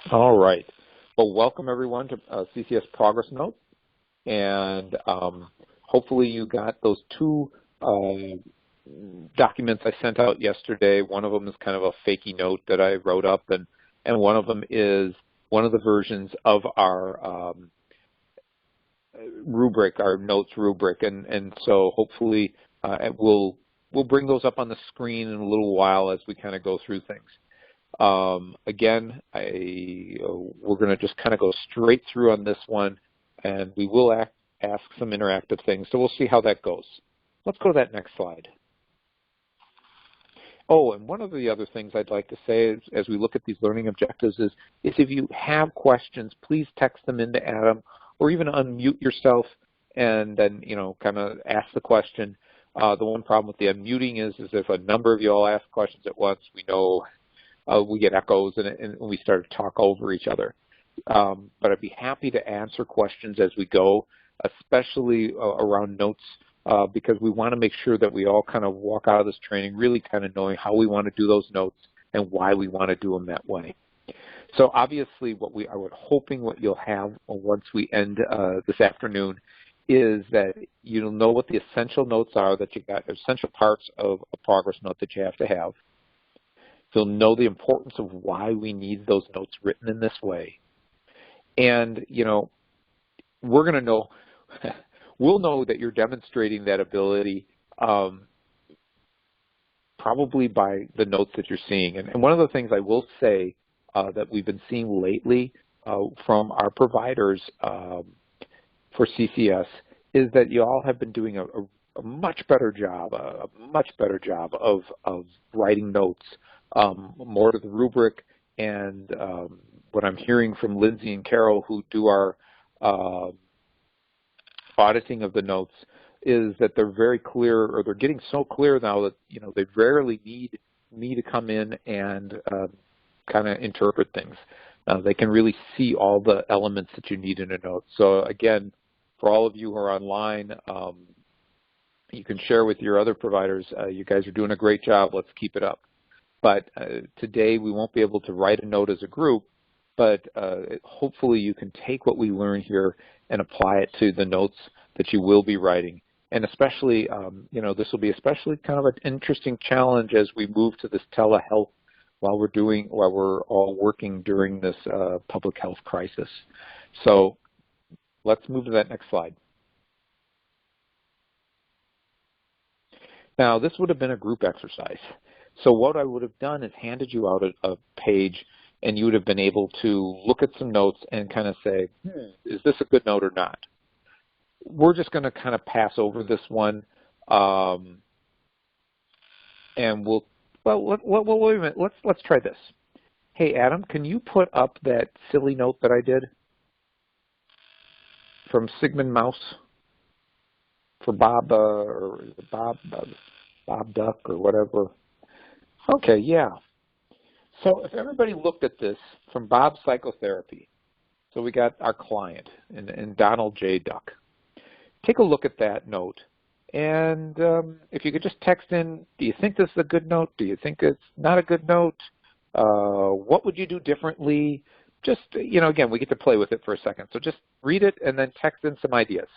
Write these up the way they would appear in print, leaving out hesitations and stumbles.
All right. Well, welcome everyone to CCS Progress Note, and hopefully you got those two documents I sent out yesterday. One of them is kind of a fakey note that I wrote up, and one of them is one of the versions of our rubric, our notes rubric, and so hopefully we'll bring those up on the screen in a little while as we kind of go through things. Again, we're going to just kind of go straight through on this one, and we will ask some interactive things, so we'll see how that goes. Let's go to that next slide. Oh, and one of the other things I'd like to say is, as we look at these learning objectives is if you have questions, please text them into Adam, or even unmute yourself and then, kind of ask the question. The one problem with the unmuting is if a number of you all ask questions at once, we know we get echoes and we start to talk over each other. But I'd be happy to answer questions as we go, especially around notes, because we want to make sure that we all kind of walk out of this training really kind of knowing how we want to do those notes and why we want to do them that way. So obviously what you'll have once we end this afternoon is that you'll know what the essential notes are, that you got essential parts of a progress note that you have to have. You'll know the importance of why we need those notes written in this way. And, we're going to know, we'll know that you're demonstrating that ability probably by the notes that you're seeing. And one of the things I will say that we've been seeing lately from our providers for CCS is that you all have been doing a much better job, of writing notes, more to the rubric, and what I'm hearing from Lindsay and Carol, who do our auditing of the notes, is that they're very clear, or they're getting so clear now that they rarely need me to come in and kind of interpret things. They can really see all the elements that you need in a note. So again, for all of you who are online, you can share with your other providers. You guys are doing a great job. Let's keep it up. But today we won't be able to write a note as a group, but hopefully you can take what we learn here and apply it to the notes that you will be writing. And especially, this will be especially kind of an interesting challenge as we move to this telehealth while we're all working during this public health crisis. So let's move to that next slide. Now, this would have been a group exercise. So what I would have done is handed you out a page, and you would have been able to look at some notes and kind of say, is this a good note or not? We're just going to kind of pass over this one, and wait a minute. Let's try this. Hey, Adam, can you put up that silly note that I did from Sigmund Mouse for Bob or Bob Duck or whatever? Okay, yeah. So if everybody looked at this from Bob's Psychotherapy, so we got our client and Donald J. Duck. Take a look at that note, and if you could just text in, do you think this is a good note? Do you think it's not a good note? What would you do differently? Just, again, we get to play with it for a second. So just read it and then text in some ideas.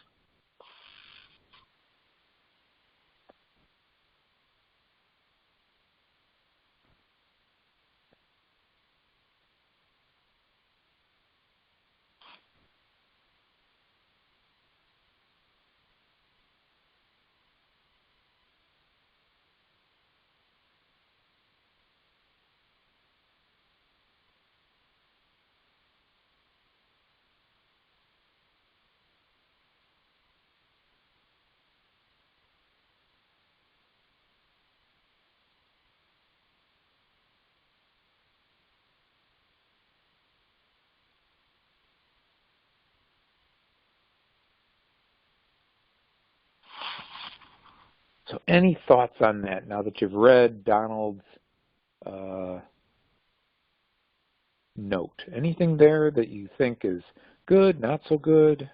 So any thoughts on that now that you've read Donald's note? Anything there that you think is good, not so good?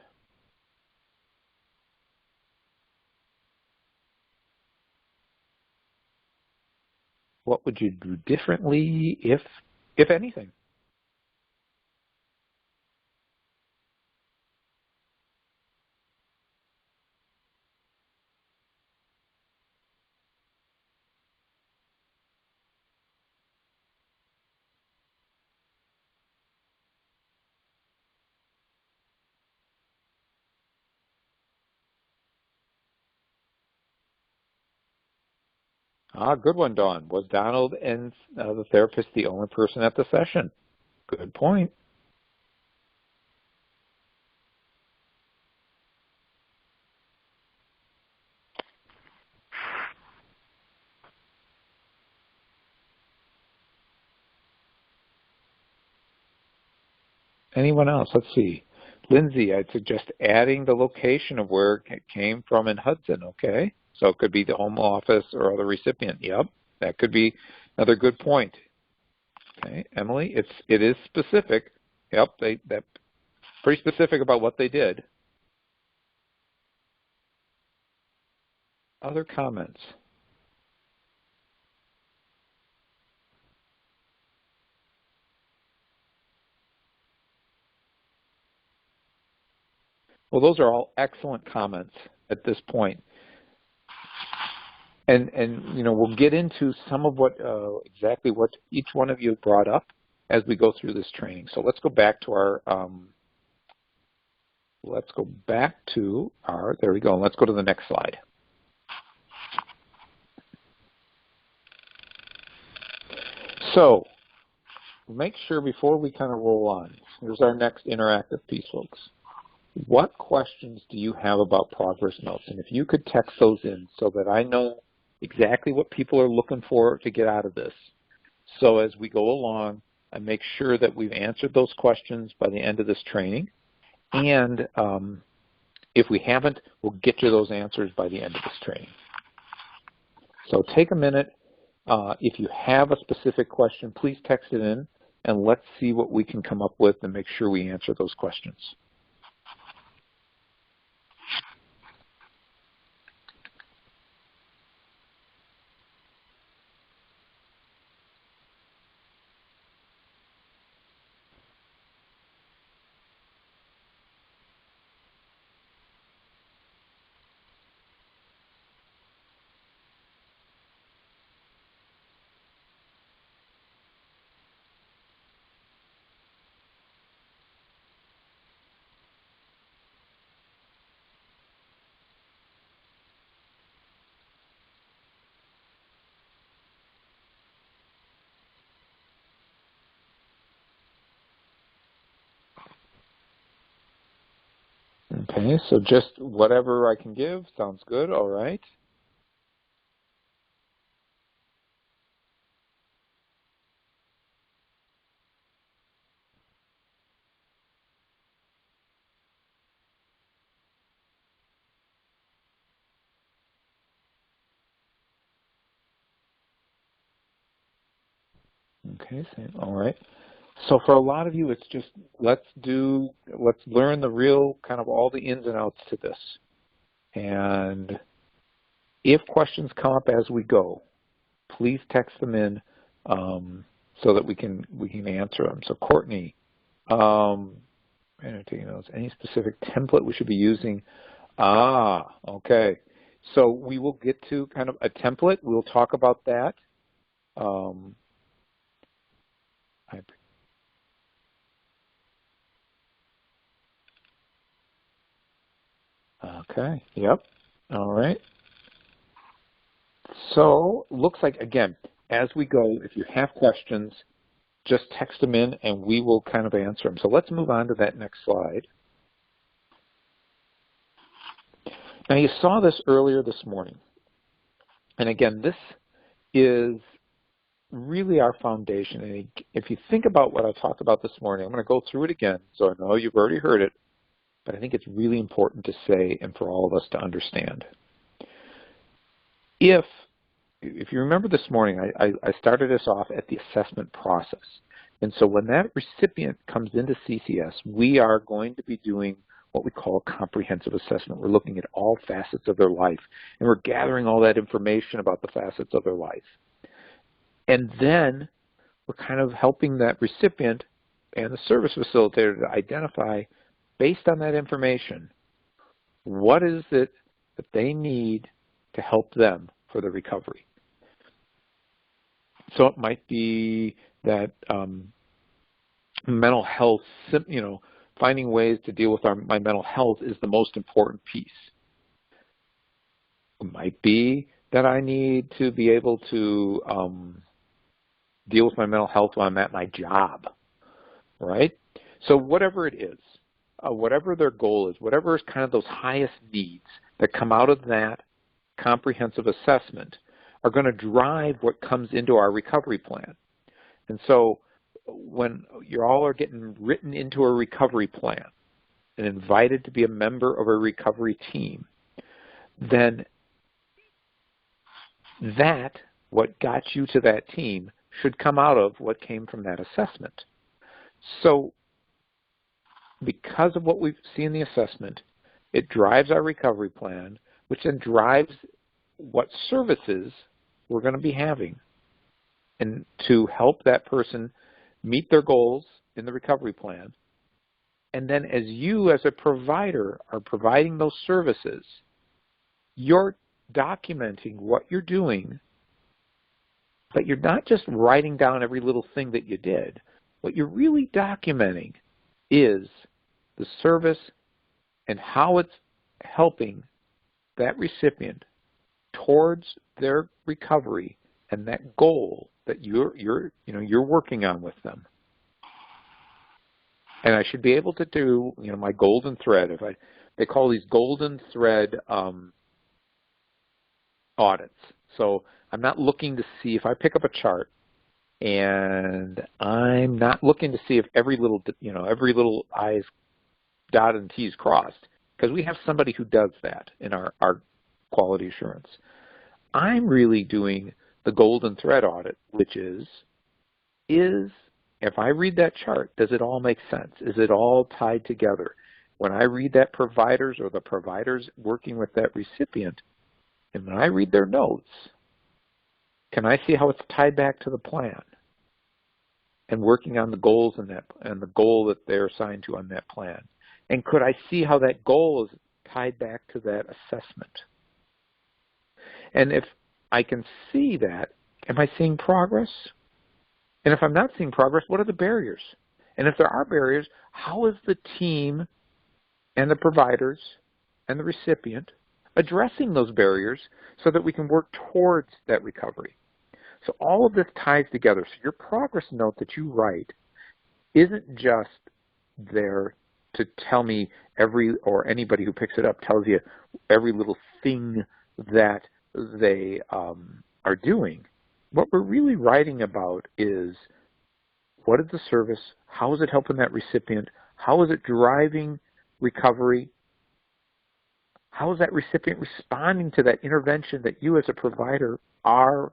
What would you do differently, if anything? Good one, Dawn. Was Donald and the therapist the only person at the session? Good point. Anyone else? Let's see. Lindsay, I'd suggest adding the location of where it came from in Hudson, okay? So it could be the home office or other recipient. Yep, that could be another good point. Okay, Emily, it is specific. Yep, that's pretty specific about what they did. Other comments? Well, those are all excellent comments at this point. And you know, we'll get into some of what exactly what each one of you brought up as we go through this training. So let's go back to our there we go. And let's go to the next slide. So make sure before we kind of roll on, here's our next interactive piece, folks. What questions do you have about progress notes? And if you could text those in so that I know exactly what people are looking for to get out of this. So as we go along, I make sure that we've answered those questions by the end of this training. And if we haven't, we'll get you those answers by the end of this training. So take a minute. If you have a specific question, please text it in, and let's see what we can come up with and make sure we answer those questions. Okay, so just whatever I can give sounds good, all right. Okay, all right. So for a lot of you, it's just let's learn the real kind of all the ins and outs to this. And if questions come up as we go, please text them in so that we can answer them. So Courtney, any specific template we should be using? Okay. So we will get to kind of a template. We'll talk about that. Okay, yep, all right. So looks like, again, as we go, if you have questions, just text them in and we will kind of answer them. So let's move on to that next slide. Now you saw this earlier this morning. And again, this is really our foundation. And if you think about what I talked about this morning, I'm going to go through it again. So I know you've already heard it, but I think it's really important to say and for all of us to understand. If you remember this morning, I started us off at the assessment process. And so when that recipient comes into CCS, we are going to be doing what we call a comprehensive assessment. We're looking at all facets of their life, and we're gathering all that information about the facets of their life. And then we're kind of helping that recipient and the service facilitator to identify, based on that information, what is it that they need to help them for the recovery. So it might be that mental health, finding ways to deal with my mental health is the most important piece. It might be that I need to be able to deal with my mental health while I'm at my job, right? So whatever it is, whatever their goal is, whatever is kind of those highest needs that come out of that comprehensive assessment are going to drive what comes into our recovery plan. And so when you all are getting written into a recovery plan and invited to be a member of a recovery team, then that, what got you to that team, should come out of what came from that assessment. So because of what we see in the assessment, it drives our recovery plan, which then drives what services we're going to be having and to help that person meet their goals in the recovery plan. And then as you as a provider are providing those services, you're documenting what you're doing, but you're not just writing down every little thing that you did. What you're really documenting is the service and how it's helping that recipient towards their recovery and that goal that you're working on with them. And I should be able to do, my golden thread. They call these golden thread audits. So I'm not looking to see if I pick up a chart, and I'm not looking to see if every little I's dotted and T's crossed, because we have somebody who does that in our quality assurance. I'm really doing the golden thread audit, which is if I read that chart, does it all make sense? Is it all tied together? When I read that providers or the providers working with that recipient, and when I read their notes, can I see how it's tied back to the plan and working on the goals in that, and the goal that they're assigned to on that plan? And could I see how that goal is tied back to that assessment? And if I can see that, am I seeing progress? And if I'm not seeing progress, what are the barriers? And if there are barriers, how is the team and the providers and the recipient addressing those barriers so that we can work towards that recovery? So all of this ties together. So your progress note that you write isn't just there to tell me or anybody who picks it up tells you every little thing that they are doing. What we're really writing about is, what is the service? How is it helping that recipient? How is it driving recovery? How is that recipient responding to that intervention that you as a provider are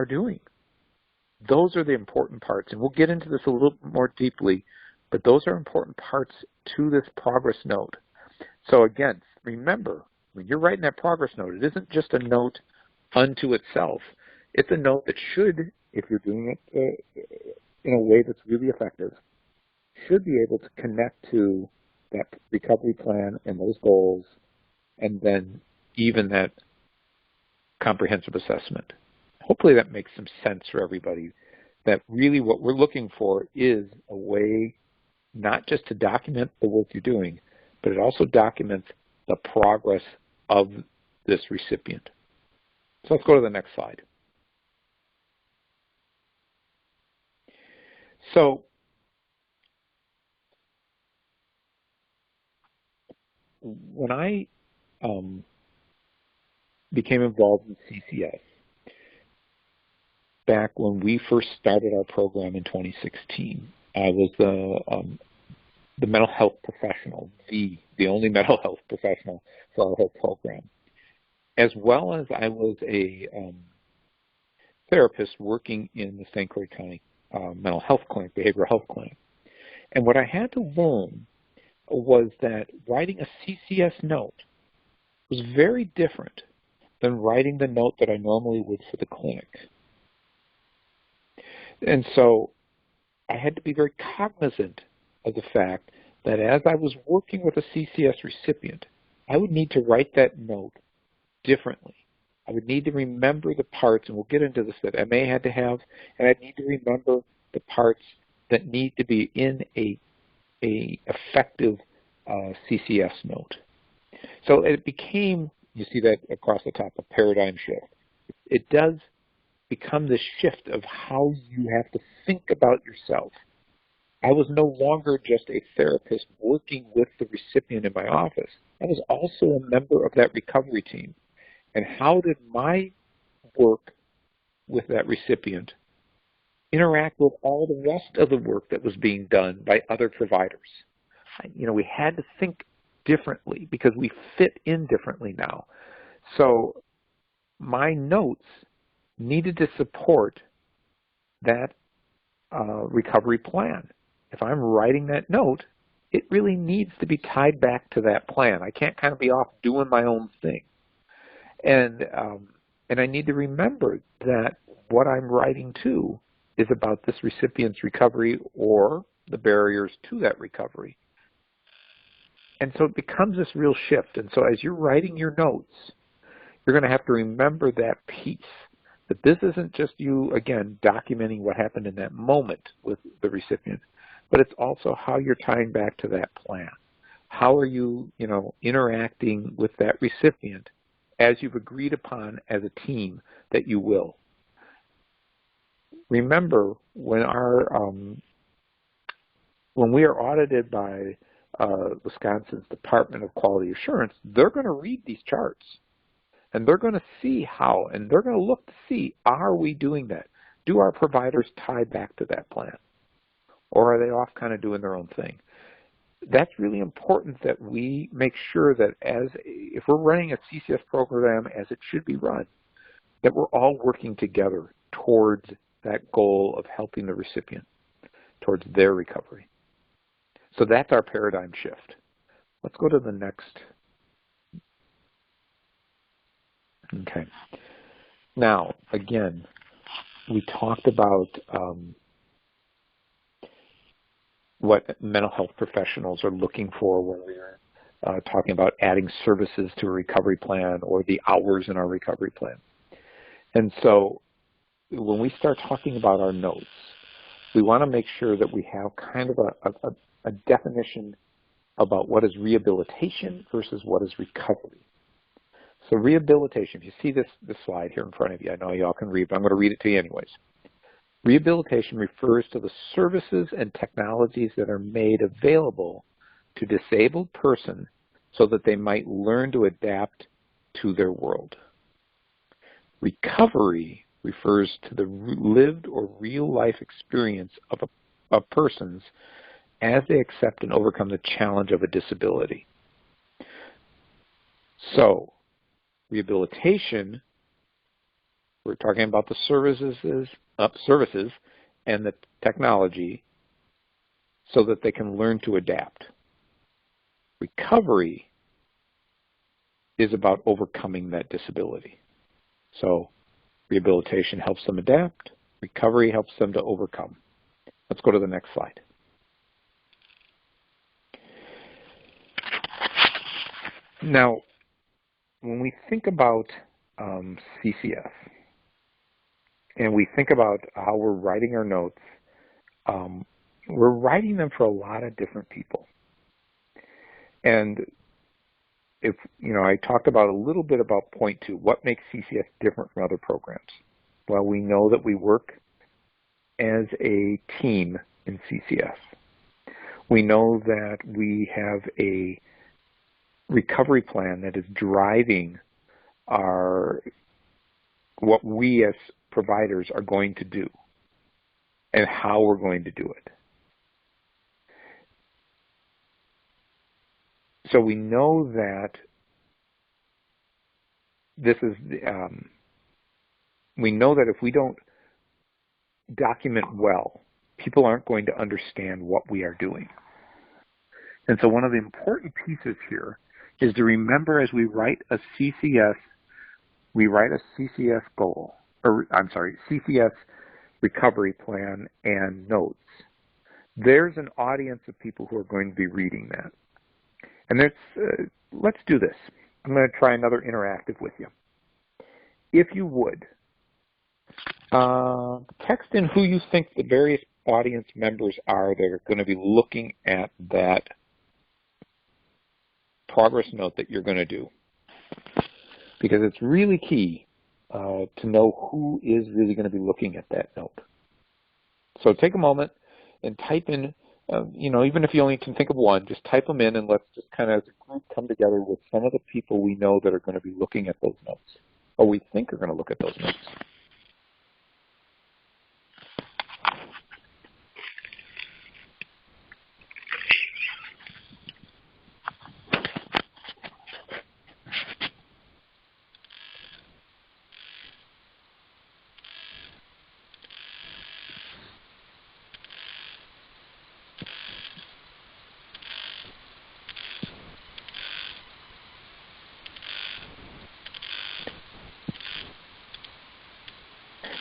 doing? Those are the important parts, and we'll get into this a little more deeply, but those are important parts to this progress note. So again, remember, when you're writing that progress note, it isn't just a note unto itself. It's a note that should, if you're doing it in a way that's really effective, should be able to connect to that recovery plan and those goals, and then even that comprehensive assessment. Hopefully that makes some sense for everybody, that really what we're looking for is a way not just to document the work you're doing, but it also documents the progress of this recipient. So let's go to the next slide. So when I became involved in CCS, back when we first started our program in 2016, I was the mental health professional, the only mental health professional for our whole program, as well as I was a therapist working in the St. Croix County mental health clinic, behavioral health clinic. And what I had to learn was that writing a CCS note was very different than writing the note that I normally would for the clinic. And so I had to be very cognizant of the fact that as I was working with a CCS recipient, I would need to write that note differently. I would need to remember the parts, and we'll get into this, that MA had to have, and I'd need to remember the parts that need to be in a effective CCS note. So it became You see that across the top, a paradigm shift. It does become this shift of how you have to think about yourself. I was no longer just a therapist working with the recipient in my office. I was also a member of that recovery team. And how did my work with that recipient interact with all the rest of the work that was being done by other providers? We had to think differently because we fit in differently now. So my notes needed to support that recovery plan. If I'm writing that note, it really needs to be tied back to that plan. I can't kind of be off doing my own thing. And I need to remember that what I'm writing to is about this recipient's recovery or the barriers to that recovery. And so it becomes this real shift. And so as you're writing your notes, you're going to have to remember that piece, that this isn't just you, again, documenting what happened in that moment with the recipient, but it's also how you're tying back to that plan. How are you, interacting with that recipient as you've agreed upon as a team that you will. Remember, when we are audited by Wisconsin's Department of Quality Assurance, they're going to read these charts. And they're going to see how, and they're going to look to see, are we doing that? Do our providers tie back to that plan? Or are they off kind of doing their own thing? That's really important that we make sure that if we're running a CCS program as it should be run, that we're all working together towards that goal of helping the recipient, towards their recovery. So that's our paradigm shift. Let's go to the next. Okay. Now, again, we talked about what mental health professionals are looking for when we're talking about adding services to a recovery plan or the hours in our recovery plan. And so when we start talking about our notes, we want to make sure that we have kind of a definition about what is rehabilitation versus what is recovery. So rehabilitation, if you see this slide here in front of you, I know you all can read, but I'm going to read it to you anyways. Rehabilitation refers to the services and technologies that are made available to disabled persons so that they might learn to adapt to their world. Recovery refers to the lived or real life experience of persons as they accept and overcome the challenge of a disability. So, rehabilitation, we're talking about the services and the technology so that they can learn to adapt. Recovery is about overcoming that disability. So rehabilitation helps them adapt. Recovery helps them to overcome. Let's go to the next slide. Now, when we think about CCS, and we think about how we're writing our notes, we're writing them for a lot of different people. And if, I talked about a little bit about point 2, what makes CCS different from other programs? Well, we know that we work as a team in CCS. We know that we have a recovery plan that is driving what we as providers are going to do and how we're going to do it. So we know that we know that if we don't document well, people aren't going to understand what we are doing. And so one of the important pieces here is to remember as we write a CCS, goal, CCS recovery plan and notes. There's an audience of people who are going to be reading that. And let's do this. I'm going to try another interactive with you. If you would, text in who you think the various audience members are that are going to be looking at that progress note that you're going to do. because it's really key to know who is really going to be looking at that note. So take a moment and type in, even if you only can think of one, just type them in, and let's just kind of as a group come together with some of the people we know that are going to be looking at those notes, or we think are going to look at those notes.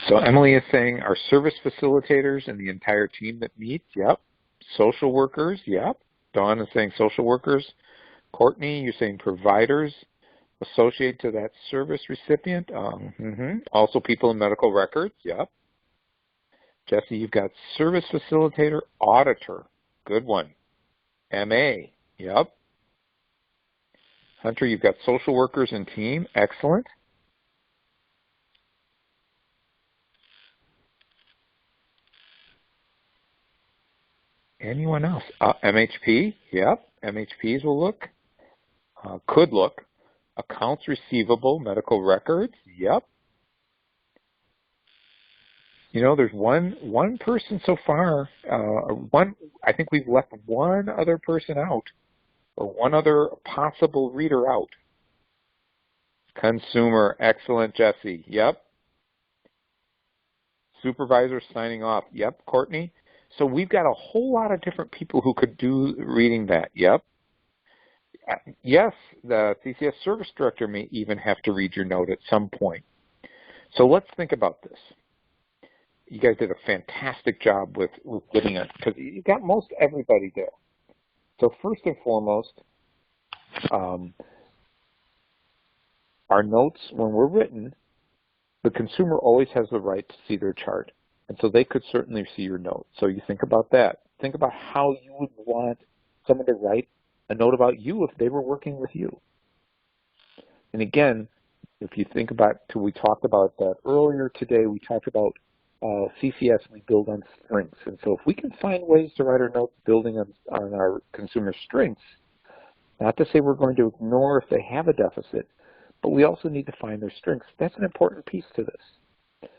So Emily is saying our service facilitators and the entire team that meets, yep. Social workers, yep. Dawn is saying social workers. Courtney, you're saying providers associated to that service recipient. Also people in medical records, yep. Jesse, you've got service facilitator, auditor. Good one. MA, yep. Hunter, you've got social workers and team. Excellent. Anyone else? MHP, yep. MHPs will look. Could look. Accounts receivable, medical records, yep. There's one person so far. I think we've left one other person out, or one other possible reader out. Consumer, excellent, Jesse. Yep. Supervisor signing off. Yep, Courtney. So we've got a whole lot of different people who could do reading that. Yep. Yes, the CCS service director may even have to read your note at some point. So let's think about this. You guys did a fantastic job with getting it, because you got most everybody there. So first and foremost, our notes, when we're written, the consumer always has the right to see their chart. And so they could certainly see your note. So you think about that. Think about how you would want someone to write a note about you if they were working with you. And again, if you think about, we talked about that earlier today, we talked about CCS, we build on strengths. And so if we can find ways to write our notes building on our consumer strengths, not to say we're going to ignore if they have a deficit, but we also need to find their strengths. That's an important piece to this.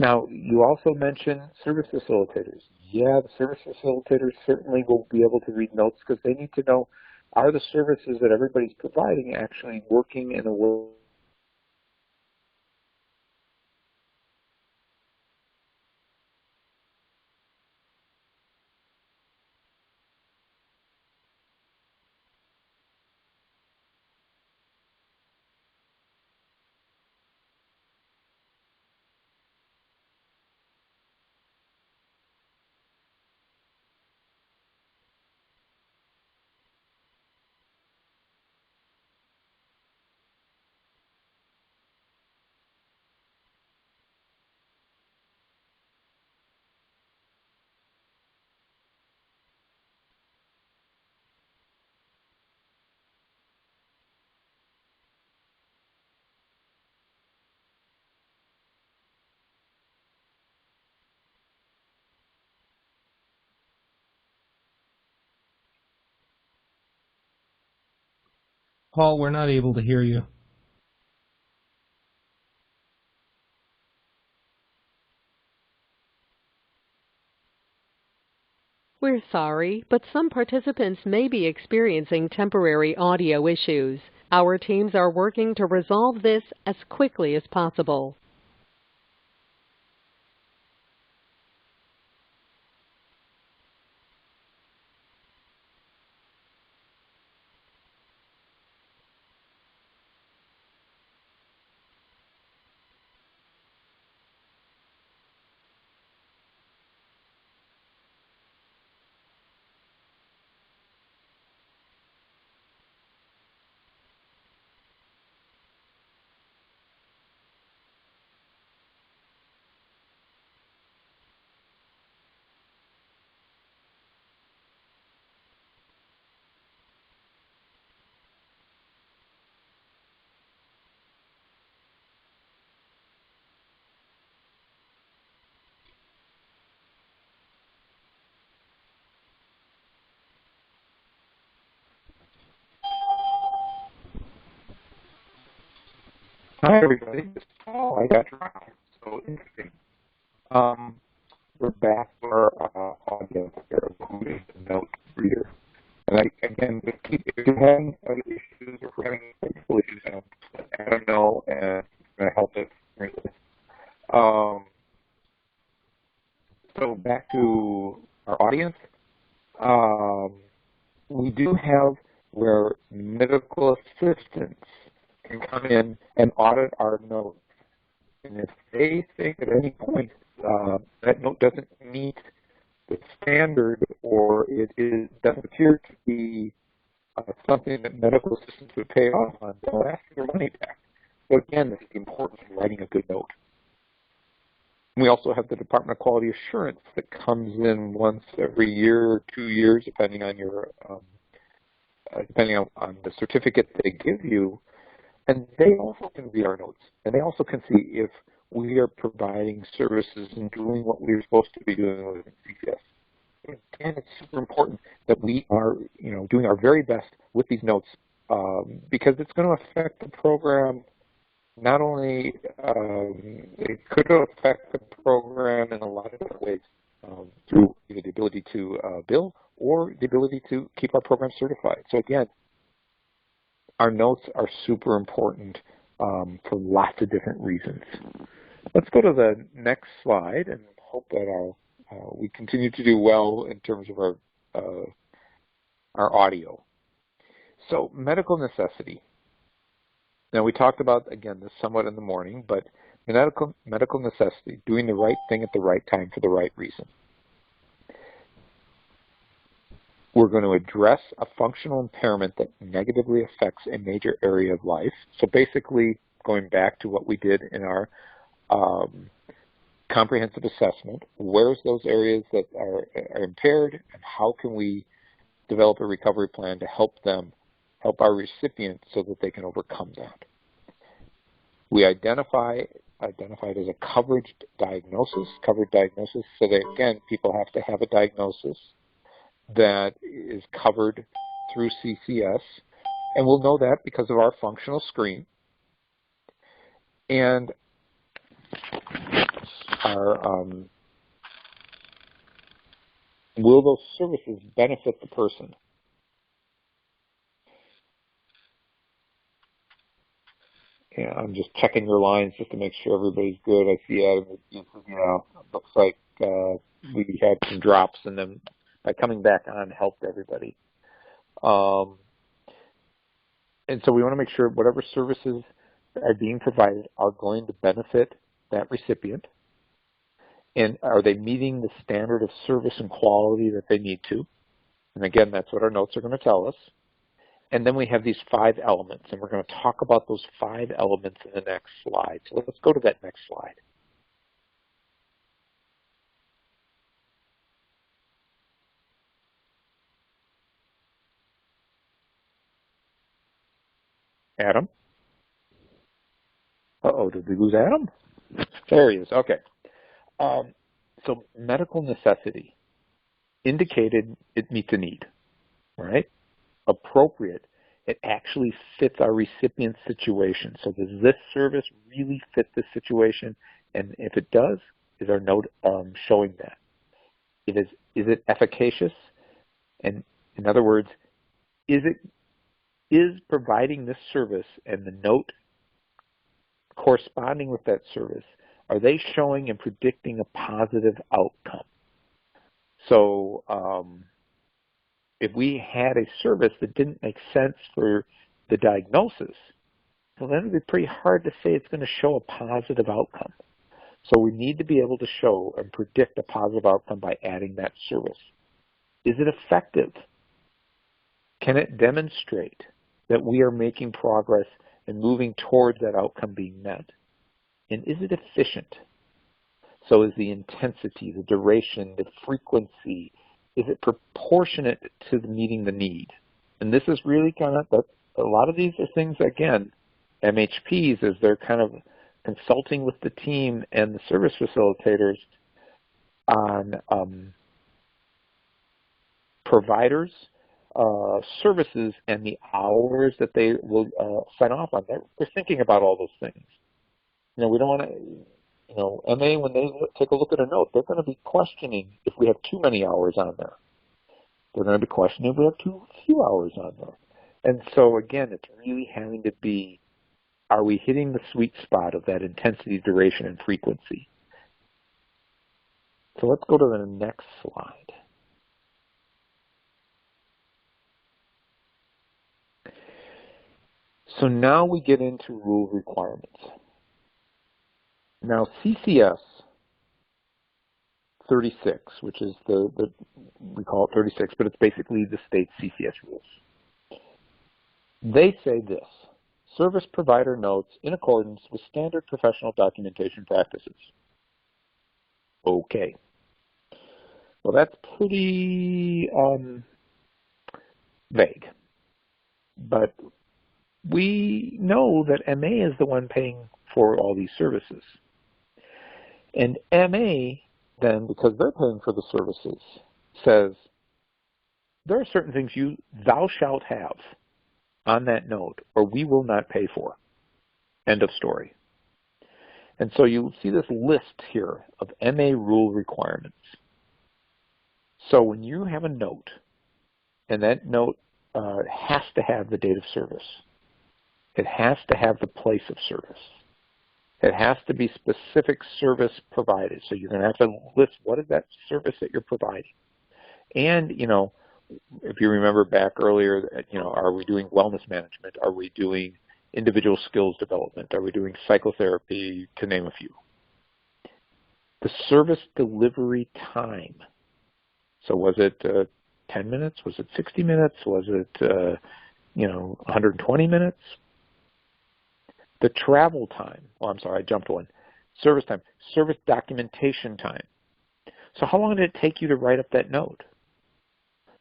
Now, you also mentioned service facilitators. Yeah, the service facilitators certainly will be able to read notes because they need to know, are the services that everybody's providing actually working in a way Paul, we're not able to hear you. We're sorry, but some participants may be experiencing temporary audio issues. Our teams are working to resolve this as quickly as possible. Hi, everybody. Oh, I got dry. So interesting. We're back for our audience here, who is the note reader. And again, if you're having other issues or if you're having technical issues, let Adam know, and it's going to help us. So back to our audience. We do have where medical assistants can come in and audit our notes. And if they think at any point that note doesn't meet the standard or doesn't appear to be something that medical assistants would pay off on, they'll ask for their money back. So again, this is the importance of writing a good note. We also have the Department of Quality Assurance that comes in once every year or 2 years, depending on your on the certificate they give you, and they also can read our notes, and they also can see if we are providing services and doing what we're supposed to be doing with CCS. Again, it's super important that we are, doing our very best with these notes because it's going to affect the program. Not only it could affect the program in a lot of different ways through either the ability to bill or the ability to keep our program certified. So again, our notes are super important for lots of different reasons. Let's go to the next slide and hope that we continue to do well in terms of our audio. So medical necessity. Now we talked about, again, this somewhat in the morning, but medical necessity, doing the right thing at the right time for the right reason. We're going to address a functional impairment that negatively affects a major area of life. So basically, going back to what we did in our comprehensive assessment, where's those areas that are impaired, and how can we develop a recovery plan to help our recipients so that they can overcome that. We identify it as a covered diagnosis, so that, again, people have to have a diagnosis that is covered through CCS, and we'll know that because of our functional screen. And will those services benefit the person? Yeah, I'm just checking your lines just to make sure everybody's good. I see Adam. Looks like we had some drops, and then by coming back on helped everybody. And so we want to make sure whatever services are being provided are going to benefit that recipient. And are they meeting the standard of service and quality that they need to? And again, that's what our notes are going to tell us. And then we have these 5 elements, and we're going to talk about those 5 elements in the next slide. So let's go to that next slide. Adam? Uh-oh, did we lose Adam? There he is. Okay. So medical necessity. Indicated, it meets a need, right? Appropriate, it actually fits our recipient's situation. So does this service really fit this situation? And if it does, is our note showing that? Is it efficacious? And in other words, is providing this service and the note corresponding with that service, are they showing and predicting a positive outcome? So if we had a service that didn't make sense for the diagnosis, well, then it would be pretty hard to say it's going to show a positive outcome. So we need to be able to show and predict a positive outcome by adding that service. Is it effective? Can it demonstrate that we are making progress and moving towards that outcome being met? And is it efficient? So is the intensity, the duration, the frequency, is it proportionate to meeting the need? And this is really kind of, a lot of these are things, again, MHPs, as they're kind of consulting with the team and the service facilitators on providers, services and the hours that they will sign off on. They're thinking about all those things. We don't want to, MA, when they take a look at a note, they're going to be questioning if we have too many hours on there. They're going to be questioning if we have too few hours on there. And so, again, it's really having to be, are we hitting the sweet spot of that intensity, duration, and frequency? So let's go to the next slide. So now we get into rule requirements. Now CCS 36, which is we call it 36, but it's basically the state's CCS rules. They say this: service provider notes in accordance with standard professional documentation practices. Okay. Well, that's pretty vague. But we know that MA is the one paying for all these services. And MA, then, because they're paying for the services, says there are certain things thou shalt have on that note, or we will not pay for. End of story. And so you see this list here of MA rule requirements. So when you have a note, and that note has to have the date of service, it has to have the place of service, it has to be specific service provided. So you're going to have to list what is that service that you're providing. And, if you remember back earlier, are we doing wellness management? Are we doing individual skills development? Are we doing psychotherapy, to name a few? The service delivery time. So was it 10 minutes? Was it 60 minutes? Was it, 120 minutes? The travel time. Oh, I'm sorry, I jumped one. Service time. Service documentation time. So how long did it take you to write up that note?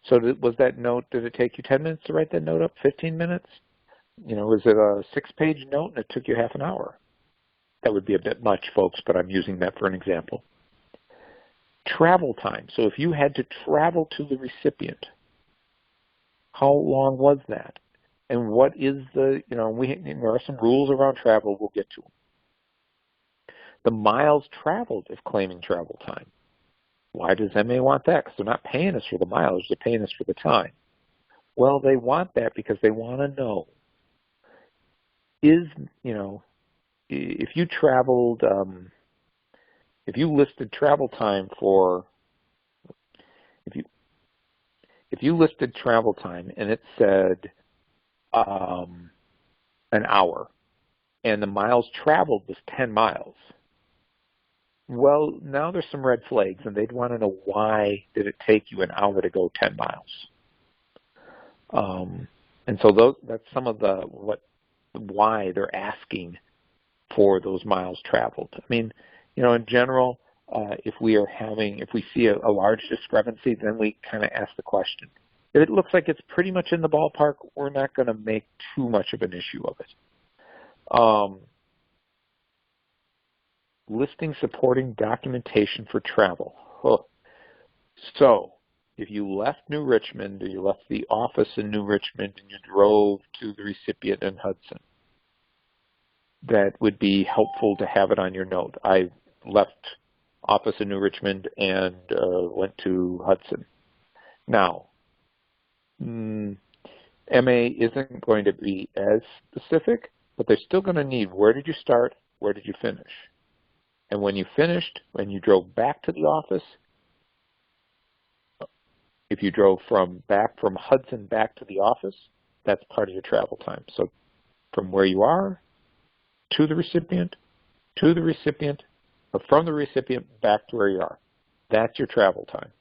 So was that note, did it take you 10 minutes to write that note up, 15 minutes? Was it a 6-page note and it took you half an hour? That would be a bit much, folks, but I'm using that for an example. Travel time. So if you had to travel to the recipient, how long was that? And what is there are some rules around travel, we'll get to them. The miles traveled if claiming travel time. Why does MA want that? Because they're not paying us for the mileage, they're paying us for the time. Well, they want that because they want to know, if you traveled, if you listed travel time for, if you listed travel time and it said an hour and the miles traveled was 10 miles, well, now there's some red flags, and they'd want to know why did it take you an hour to go 10 miles. And so that's some of why they're asking for those miles traveled. I mean, in general, if we see a large discrepancy, then we kind of ask the question. If it looks like it's pretty much in the ballpark, we're not going to make too much of an issue of it. Listing supporting documentation for travel. So if you left New Richmond, or you left the office in New Richmond and you drove to the recipient in Hudson, that would be helpful to have it on your note. I left office in New Richmond and went to Hudson. Now, MA isn't going to be as specific, but they're still going to need, where did you start, where did you finish? And when you finished, when you drove back to the office, if you drove back from Hudson back to the office, that's part of your travel time. So from where you are to the recipient, or from the recipient back to where you are, that's your travel time.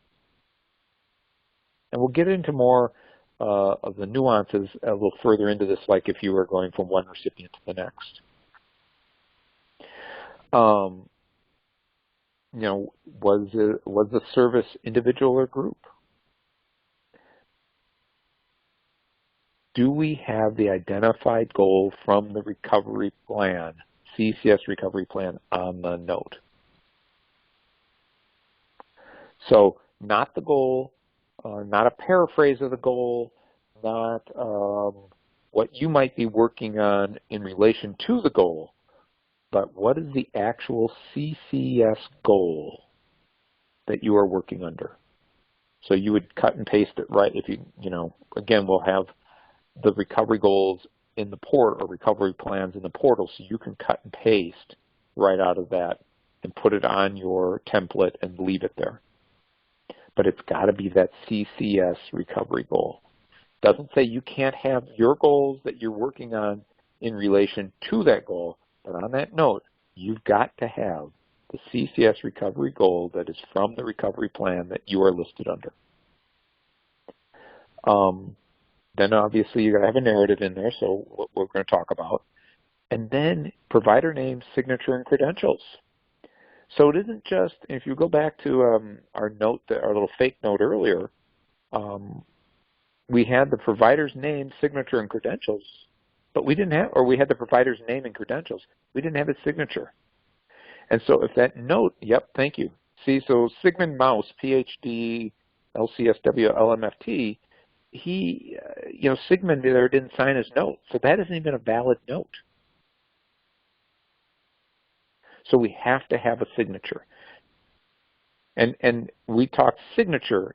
And we'll get into more of the nuances a little further into this, like if you were going from one recipient to the next. Was the service individual or group? Do we have the identified goal from the recovery plan, CCS recovery plan, on the note? So not the goal, not a paraphrase of the goal, not what you might be working on in relation to the goal, but what is the actual CCS goal that you are working under. So you would cut and paste it right if again, we'll have the recovery goals in the port or recovery plans in the portal, so you can cut and paste right out of that and put it on your template and leave it there. But it's got to be that CCS recovery goal. Doesn't say you can't have your goals that you're working on in relation to that goal, but on that note, you've got to have the CCS recovery goal that is from the recovery plan that you are listed under. Then obviously you're going to have a narrative in there, so what we're going to talk about. And then provider name, signature, and credentials. So it isn't just, if you go back to our note, our little fake note earlier, we had the provider's name, signature, and credentials, but we didn't have, or we had the provider's name and credentials. We didn't have his signature. And so if that note, yep, thank you. See, so Sigmund Maus, PhD, LCSW, LMFT, he, Sigmund there didn't sign his note, so that isn't even a valid note. So we have to have a signature. And we talked signature,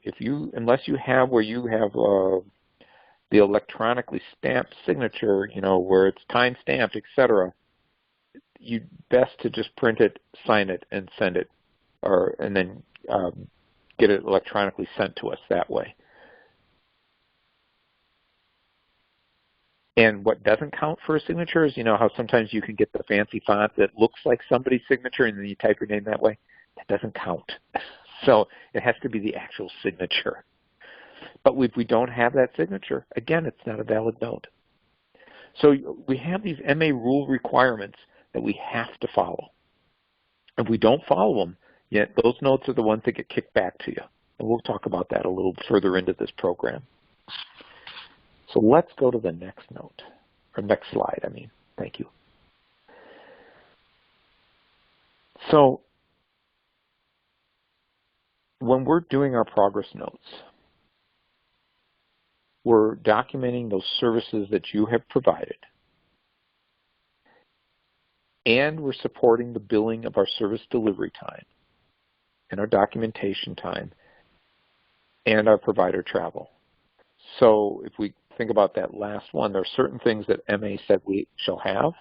unless you have where you have the electronically stamped signature, where it's time stamped, etc., you best to just print it, sign it, and send it, and then get it electronically sent to us that way. And what doesn't count for a signature is, how sometimes you can get the fancy font that looks like somebody's signature and then you type your name that way. That doesn't count. So it has to be the actual signature. But if we don't have that signature, again, it's not a valid note. So we have these MA rule requirements that we have to follow. If we don't follow them, yet those notes are the ones that get kicked back to you. And we'll talk about that a little further into this program. So let's go to the next note, or next slide, Thank you. So when we're doing our progress notes, we're documenting those services that you have provided, and we're supporting the billing of our service delivery time and our documentation time and our provider travel. So if we think about that last one, there are certain things that MA said we shall have,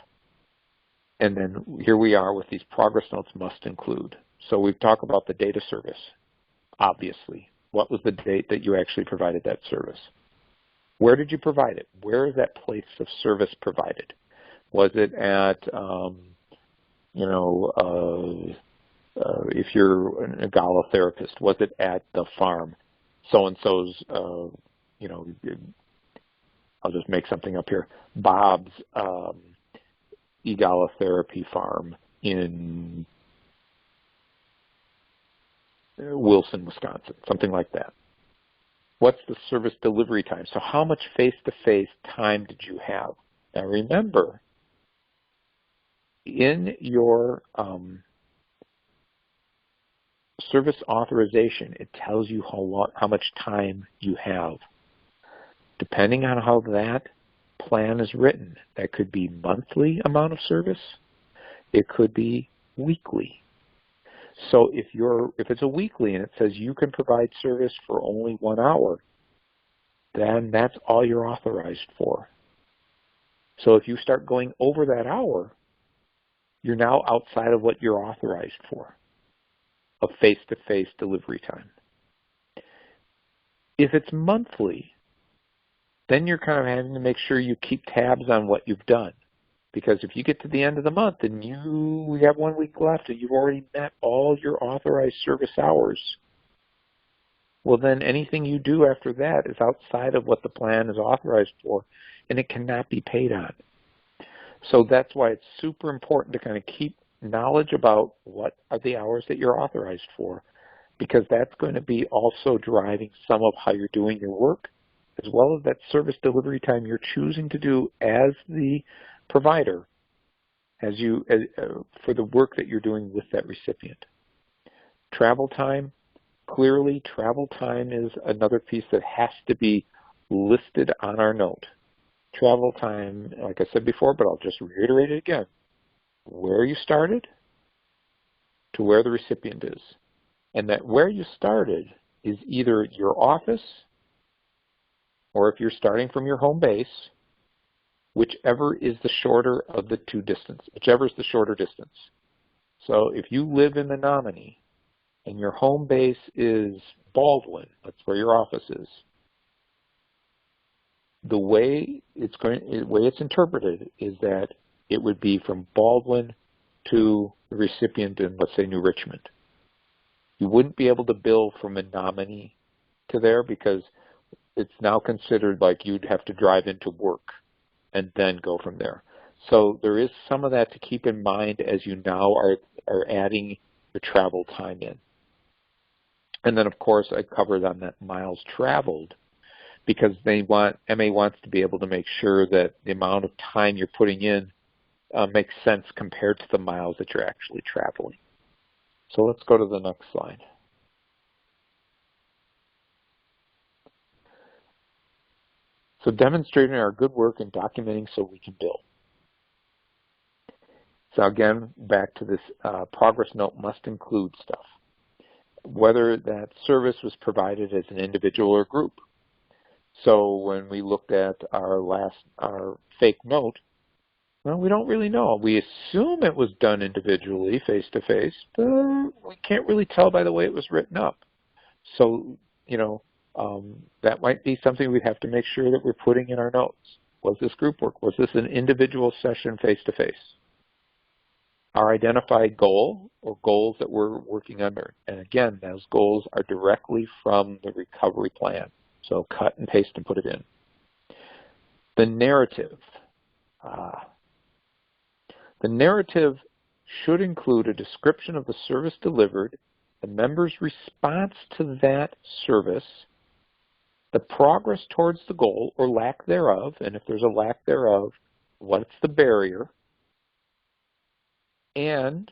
and then here we are with these progress notes must include. So we've talked about the data service, obviously. What was the date that you actually provided that service? Where did you provide it? Where is that place of service provided? Was it at, if you're an Agala therapist, was it at the farm? So-and-so's, I'll just make something up here, Bob's Egala therapy farm in Wilson, Wisconsin, something like that. What's the service delivery time? So how much face-to-face time did you have? Now remember, in your service authorization, it tells you how much time you have. Depending on how that plan is written, that could be monthly amount of service, it could be weekly. So if it's a weekly and it says you can provide service for only 1 hour, then that's all you're authorized for. So if you start going over that hour, you're now outside of what you're authorized for of face-to-face delivery time. If it's monthly, then you're kind of having to make sure you keep tabs on what you've done. Because if you get to the end of the month and you have 1 week left and you've already met all your authorized service hours, well then anything you do after that is outside of what the plan is authorized for, and it cannot be paid on. So that's why it's super important to kind of keep knowledge about what are the hours that you're authorized for, because that's going to be also driving some of how you're doing your work, as well as that service delivery time you're choosing to do as the provider for the work that you're doing with that recipient. Travel time, clearly travel time is another piece that has to be listed on our note. Travel time, like I said before, but I'll just reiterate it again. Where you started to where the recipient is. And that where you started is either your office, or if you're starting from your home base, whichever is the shorter of the two distance, whichever is the shorter distance. So if you live in the Menominee and your home base is Baldwin, that's where your office is, the way it's interpreted is that it would be from Baldwin to the recipient in, let's say, New Richmond. You wouldn't be able to bill from Menominee to there because it's now considered like you'd have to drive into work and then go from there. So there is some of that to keep in mind as you now are adding the travel time in. And then, of course, I covered on that miles traveled because MA wants to be able to make sure that the amount of time you're putting in makes sense compared to the miles that you're actually traveling. So let's go to the next slide. So demonstrating our good work in documenting so we can bill. So again, back to this progress note must include stuff. Whether that service was provided as an individual or group. So when we looked at our fake note, well, we don't really know. We assume it was done individually, face-to-face, but we can't really tell by the way it was written up. So, that might be something we'd have to make sure that we're putting in our notes. Was this group work? Was this an individual session face-to-face? Our identified goal or goals that we're working under. And again, those goals are directly from the recovery plan. So cut and paste and put it in. The narrative. The narrative should include a description of the service delivered, the member's response to that service, the progress towards the goal or lack thereof, and if there's a lack thereof, what's the barrier, and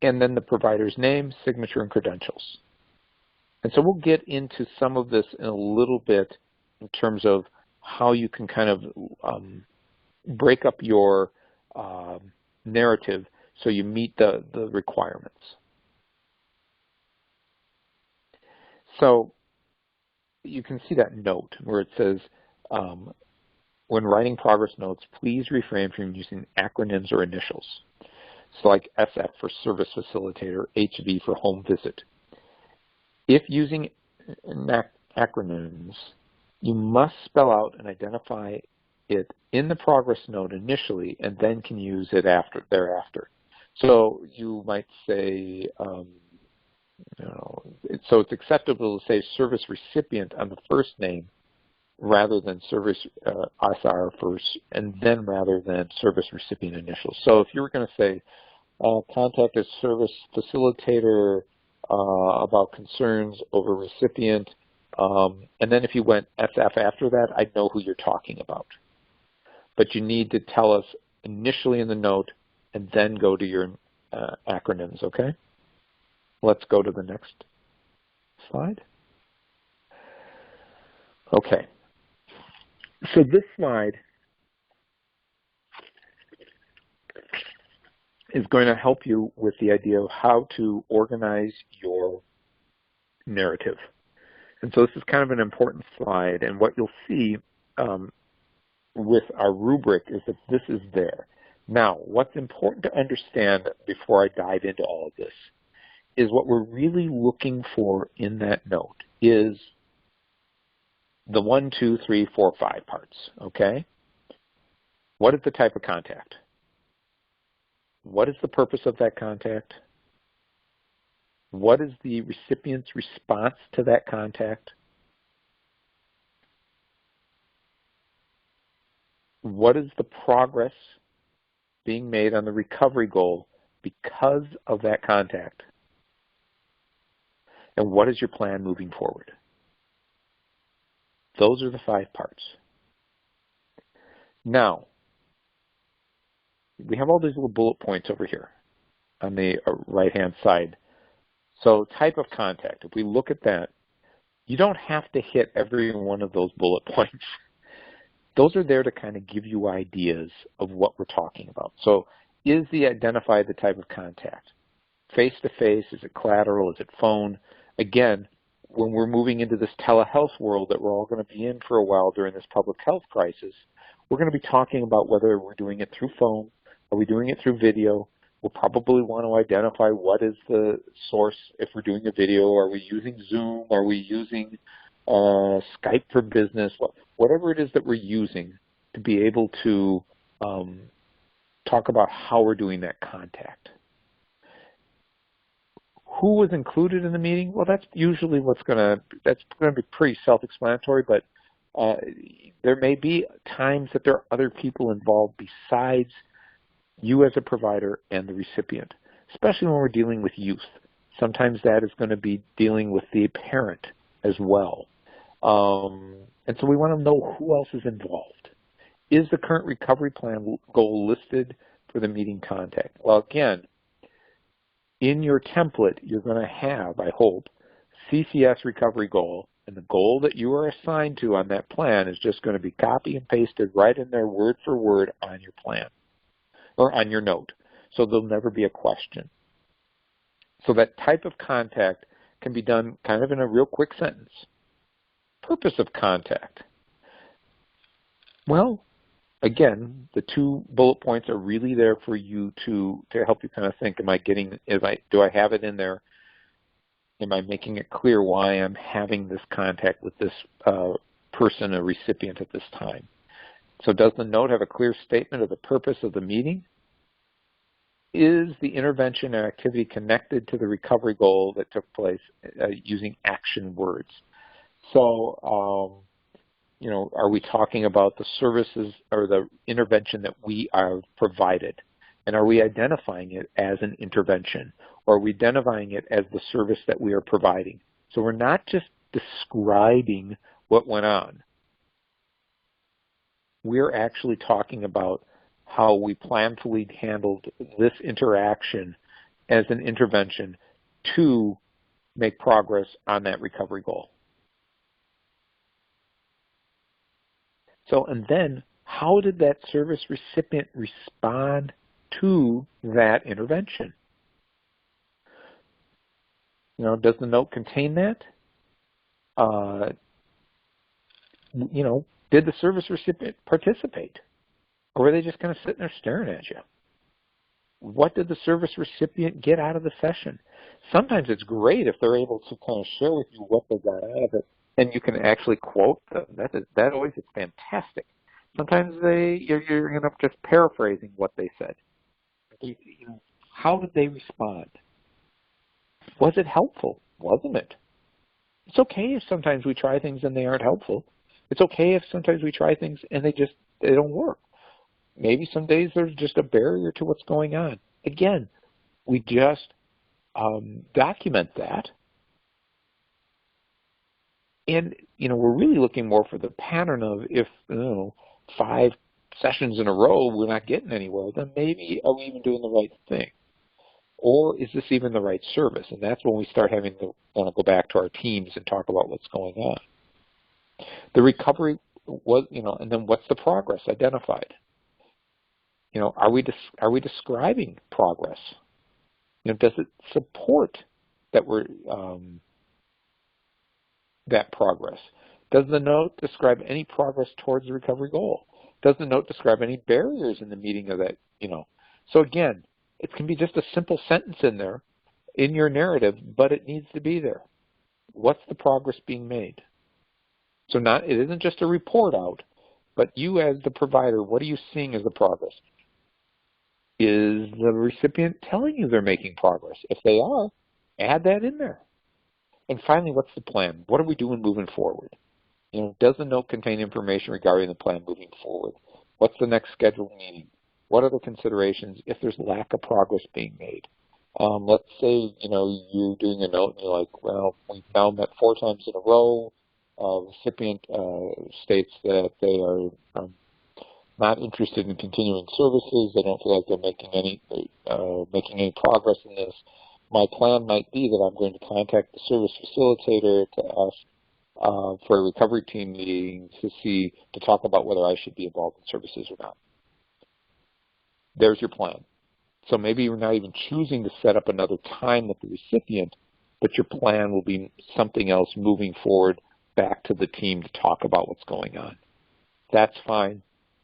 then the provider's name, signature, and credentials. And so we'll get into some of this in a little bit in terms of how you can kind of break up your narrative so you meet the requirements. So you can see that note where it says, when writing progress notes, please refrain from using acronyms or initials. So like SF for service facilitator, HV for home visit. If using acronyms, you must spell out and identify it in the progress note initially and then can use it thereafter. So you might say, so it's acceptable to say service recipient on the first name rather than service SR first, and then rather than service recipient initials. So if you were going to say, contact a service facilitator about concerns over recipient, and then if you went SF after that, I'd know who you're talking about. But you need to tell us initially in the note and then go to your acronyms, okay? Let's go to the next slide. Okay. So this slide is going to help you with the idea of how to organize your narrative. And so this is kind of an important slide, and what you'll see with our rubric is that this is there. Now, what's important to understand before I dive into all of this is what we're really looking for in that note is the 1, 2, 3, 4, 5 parts, okay? What is the type of contact? What is the purpose of that contact? What is the recipient's response to that contact? What is the progress being made on the recovery goal because of that contact? And what is your plan moving forward? Those are the 5 parts. Now, we have all these little bullet points over here on the right-hand side. So type of contact, if we look at that, you don't have to hit every one of those bullet points. Those are there to kind of give you ideas of what we're talking about. So identify the type of contact? Face-to-face? Is it collateral? Is it phone? Again, when we're moving into this telehealth world that we're all going to be in for a while during this public health crisis, we're going to be talking about whether we're doing it through phone, are we doing it through video? We'll probably want to identify what is the source if we're doing a video. Are we using Zoom? Are we using Skype for Business? Whatever it is that we're using to be able to talk about how we're doing that contact. Who was included in the meeting? Well, that's usually that's going to be pretty self-explanatory, but there may be times that there are other people involved besides you as a provider and the recipient, especially when we're dealing with youth. Sometimes that is going to be dealing with the parent as well. And so we want to know who else is involved. Is the current recovery plan goal listed for the meeting contact? Well, again, in your template, you're going to have, I hope, CCS recovery goal, and the goal that you are assigned to on that plan is just going to be copy and pasted right in there word for word on your plan or on your note. So there'll never be a question. So that type of contact can be done kind of in a real quick sentence. Purpose of contact. Well, again, the 2 bullet points are really there for you to help you kind of think, do I have it in there? Am I making it clear why I'm having this contact with this person, a recipient at this time? So does the note have a clear statement of the purpose of the meeting? Is the intervention or activity connected to the recovery goal that took place using action words? So, are we talking about the services or the intervention that we have provided? And are we identifying it as an intervention? Or are we identifying it as the service that we are providing? So we're not just describing what went on. We're actually talking about how we planfully handled this interaction as an intervention to make progress on that recovery goal. So, and then how did that service recipient respond to that intervention? Does the note contain that? Did the service recipient participate? Or were they just kind of sitting there staring at you? What did the service recipient get out of the session? Sometimes it's great if they're able to kind of share with you what they got out of it, and you can actually quote them. That always is fantastic. Sometimes you're end up just paraphrasing what they said. How did they respond? Was it helpful? Wasn't it? It's okay if sometimes we try things and they aren't helpful. It's okay if sometimes we try things and they don't work. Maybe some days there's just a barrier to what's going on. Again, we just document that. And, we're really looking more for the pattern of if, 5 sessions in a row we're not getting anywhere, then maybe are we even doing the right thing? Or is this even the right service? And that's when we start having to want to go back to our teams and talk about what's going on. The recovery was, and then what's the progress identified? Are we describing progress? Does it support that we're that progress? Does the note describe any progress towards the recovery goal? Does the note describe any barriers in the meeting of that? So again, it can be just a simple sentence in there in your narrative, but it needs to be there. What's the progress being made? So it isn't just a report out, but you as the provider, what are you seeing as the progress? Is the recipient telling you they're making progress? If they are, add that in there. And finally, what's the plan? What are we doing moving forward? Does the note contain information regarding the plan moving forward? What's the next scheduled meeting? What are the considerations if there's lack of progress being made? Let's say, you're doing a note and you're like, well, we've now met 4 times in a row. Recipient states that they are not interested in continuing services. They don't feel like they're making any progress in this. my plan might be that I'm going to contact the service facilitator to ask for a recovery team meeting to talk about whether I should be involved in services or not. There's your plan. So maybe you're not even choosing to set up another time with the recipient, but your plan will be something else moving forward back to the team to talk about what's going on. That's fine,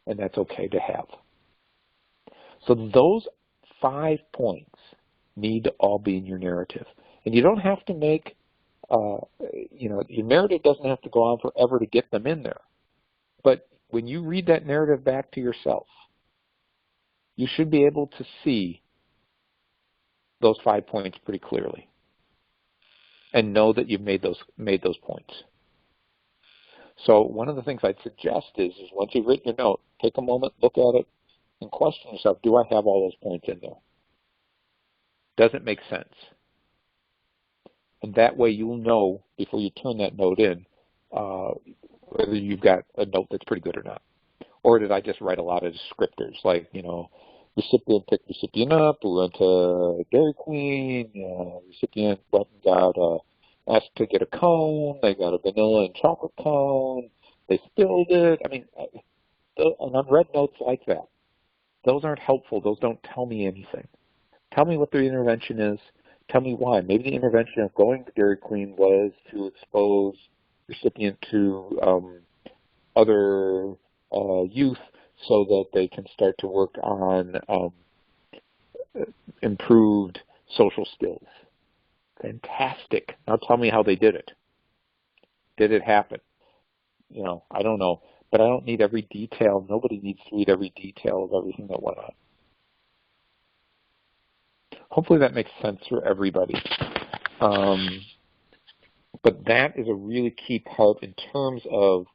and that's okay to have. So those 5 points need to all be in your narrative. And you don't have to make, your narrative doesn't have to go on forever to get them in there. But when you read that narrative back to yourself, you should be able to see those 5 points pretty clearly and know that you've made those points. So one of the things I'd suggest is once you've written your note, take a moment, look at it, and question yourself, do I have all those points in there? Does it make sense? And that way you'll know before you turn that note in whether you've got a note that's pretty good or not. Or did I just write a lot of descriptors like, recipient picked recipient up, we went to Dairy Queen, recipient went and got asked to get a cone, they got a vanilla and chocolate cone, they spilled it. I mean, and unread notes like that, those aren't helpful. Those don't tell me anything. Tell me what the intervention is. Tell me why. Maybe the intervention of going to Dairy Queen was to expose recipient to other youth so that they can start to work on improved social skills. Fantastic. Now tell me how they did it. Did it happen? I don't know. But I don't need every detail. Nobody needs to read every detail of everything that went on. Hopefully that makes sense for everybody. But that is a really key part in terms of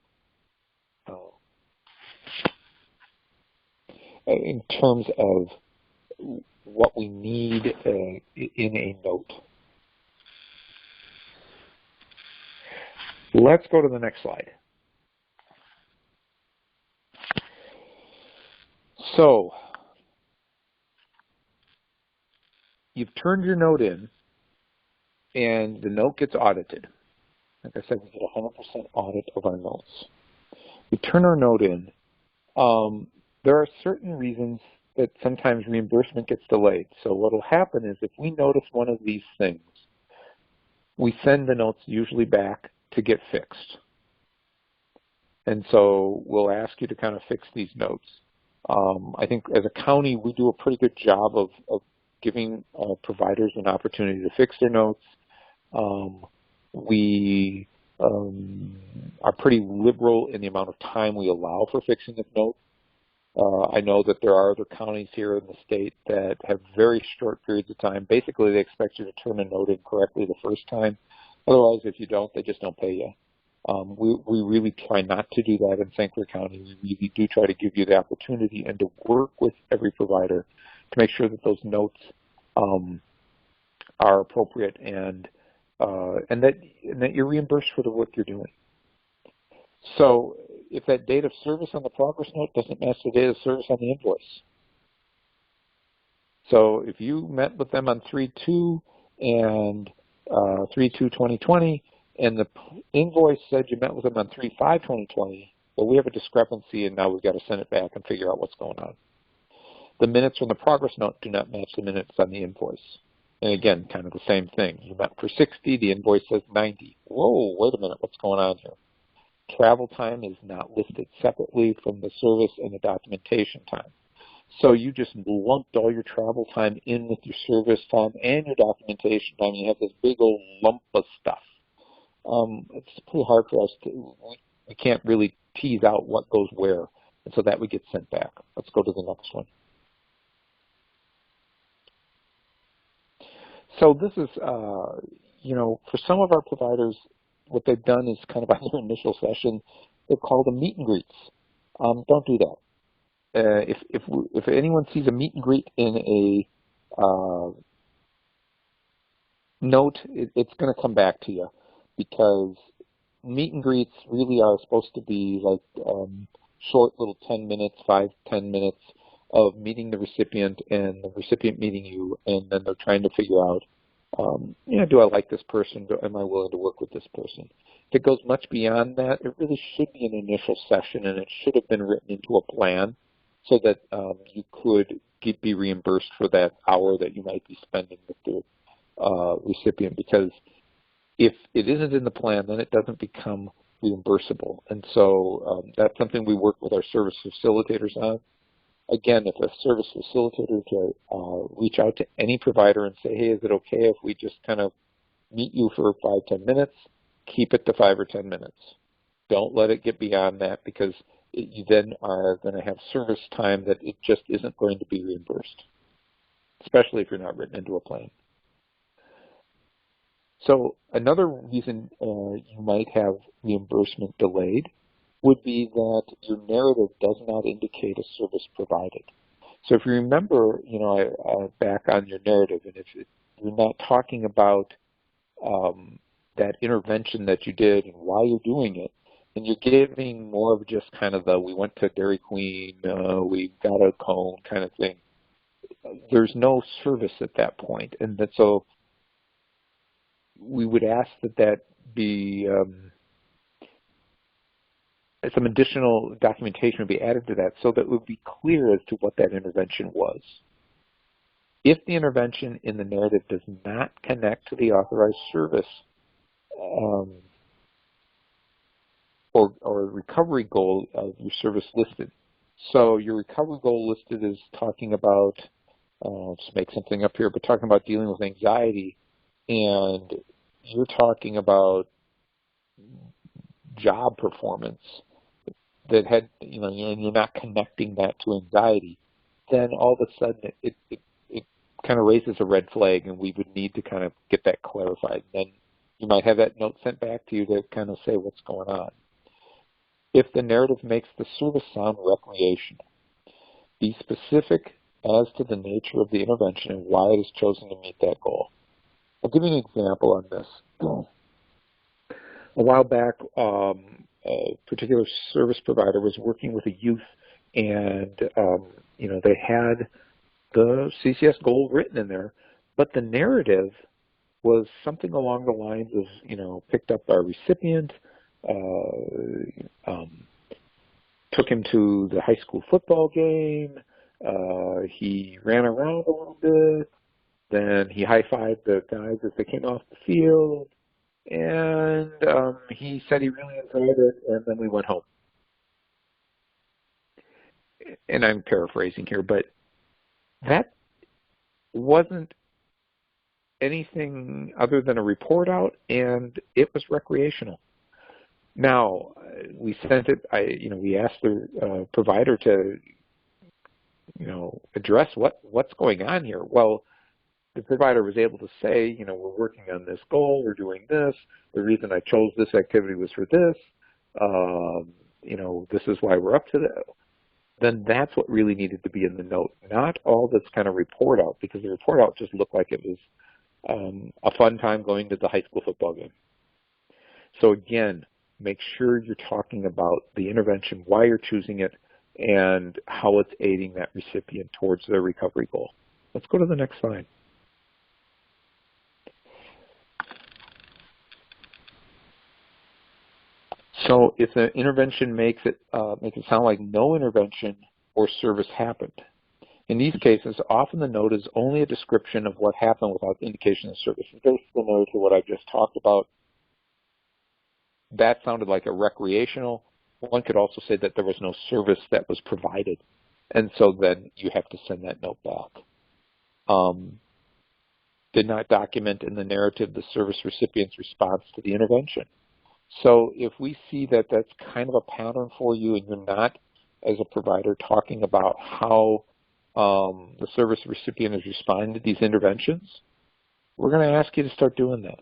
what we need in a note. Let's go to the next slide. So, you've turned your note in, and the note gets audited. Like I said, we get a 100% audit of our notes. We turn our note in. There are certain reasons that sometimes reimbursement gets delayed. So what will happen is if we notice one of these things, we send the notes usually back to get fixed. And so we'll ask you to kind of fix these notes. I think as a county, we do a pretty good job of giving providers an opportunity to fix their notes. We are pretty liberal in the amount of time we allow for fixing the note. I know that there are other counties here in the state that have very short periods of time. Basically, they expect you to turn a note in correctly the first time. Otherwise, if you don't, they just don't pay you. We really try not to do that in St. Clair County. We really do try to give you the opportunity and to work with every provider to make sure that those notes are appropriate and that you're reimbursed for the work you're doing. So if that date of service on the progress note doesn't match the date of service on the invoice. So if you met with them on 3/2 and 3/2/2020, and the invoice said you met with them on 3/5/2020, well, we have a discrepancy, and now we've got to send it back and figure out what's going on. The minutes from the progress note do not match the minutes on the invoice. And again, kind of the same thing. You met for 60, the invoice says 90. Whoa, wait a minute, what's going on here? Travel time is not listed separately from the service and the documentation time. So you just lumped all your travel time in with your service time and your documentation time. You have this big old lump of stuff. It's pretty hard for us to, we can't really tease out what goes where. And so that would get sent back. Let's go to the next one. So this is, for some of our providers, what they've done is kind of on their initial session, they've called them meet and greets. Don't do that. If anyone sees a meet and greet in a note, it's going to come back to you, because meet and greets really are supposed to be like short little 10 minutes, 5-10 minutes of meeting the recipient and the recipient meeting you, and then they're trying to figure out do I like this person? Am I willing to work with this person? If it goes much beyond that, it really should be an initial session, and it should have been written into a plan so that you could be reimbursed for that hour that you might be spending with the recipient. Because if it isn't in the plan, then it doesn't become reimbursable. And so that's something we work with our service facilitators on. Again, if a service facilitator to reach out to any provider and say, hey, is it okay if we just kind of meet you for 5-10 minutes, keep it to 5 or 10 minutes. Don't let it get beyond that, because you then are going to have service time that it just isn't going to be reimbursed, especially if you're not written into a plan. So another reason you might have reimbursement delayed would be that your narrative does not indicate a service provided. So if you remember, back on your narrative, and if you're not talking about that intervention that you did and why you're doing it, and you're giving more of just kind of the we went to Dairy Queen, we got a cone kind of thing, there's no service at that point. And that, so we would ask that be some additional documentation would be added to that so that it would be clear as to what that intervention was. If the intervention in the narrative does not connect to the authorized service or recovery goal of your service listed. So your recovery goal listed is talking about, just make something up here, but talking about dealing with anxiety, and you're talking about job performance that had, and you're not connecting that to anxiety, then all of a sudden it kind of raises a red flag, and we would need to kind of get that clarified. Then you might have that note sent back to you to kind of say what's going on. If the narrative makes the service sound recreational, be specific as to the nature of the intervention and why it is chosen to meet that goal. I'll give you an example on this. A while back, a particular service provider was working with a youth, and they had the CCS goal written in there, but the narrative was something along the lines of, picked up our recipient, took him to the high school football game, he ran around a little bit, then he high-fived the guys as they came off the field, and he said he really enjoyed it, and then we went home. And I'm paraphrasing here, but that wasn't anything other than a report out, and it was recreational. Now, we sent it, we asked the provider to, address what's going on here. Well, the provider was able to say, we're working on this goal, we're doing this, the reason I chose this activity was for this, this is why we're up to that. Then that's what really needed to be in the note, not all this kind of report out, because the report out just looked like it was a fun time going to the high school football game. So again, make sure you're talking about the intervention, why you're choosing it, and how it's aiding that recipient towards their recovery goal. Let's go to the next slide. So if the intervention makes it sound like no intervention or service happened. In these cases, often the note is only a description of what happened without indication of service. It's very similar to what I just talked about. That sounded like a recreational. One could also say that there was no service that was provided, and so then you have to send that note back. Did not document in the narrative the service recipient's response to the intervention. So if we see that that's kind of a pattern for you, and you're not, as a provider, talking about how the service recipient is responding to these interventions, we're going to ask you to start doing that.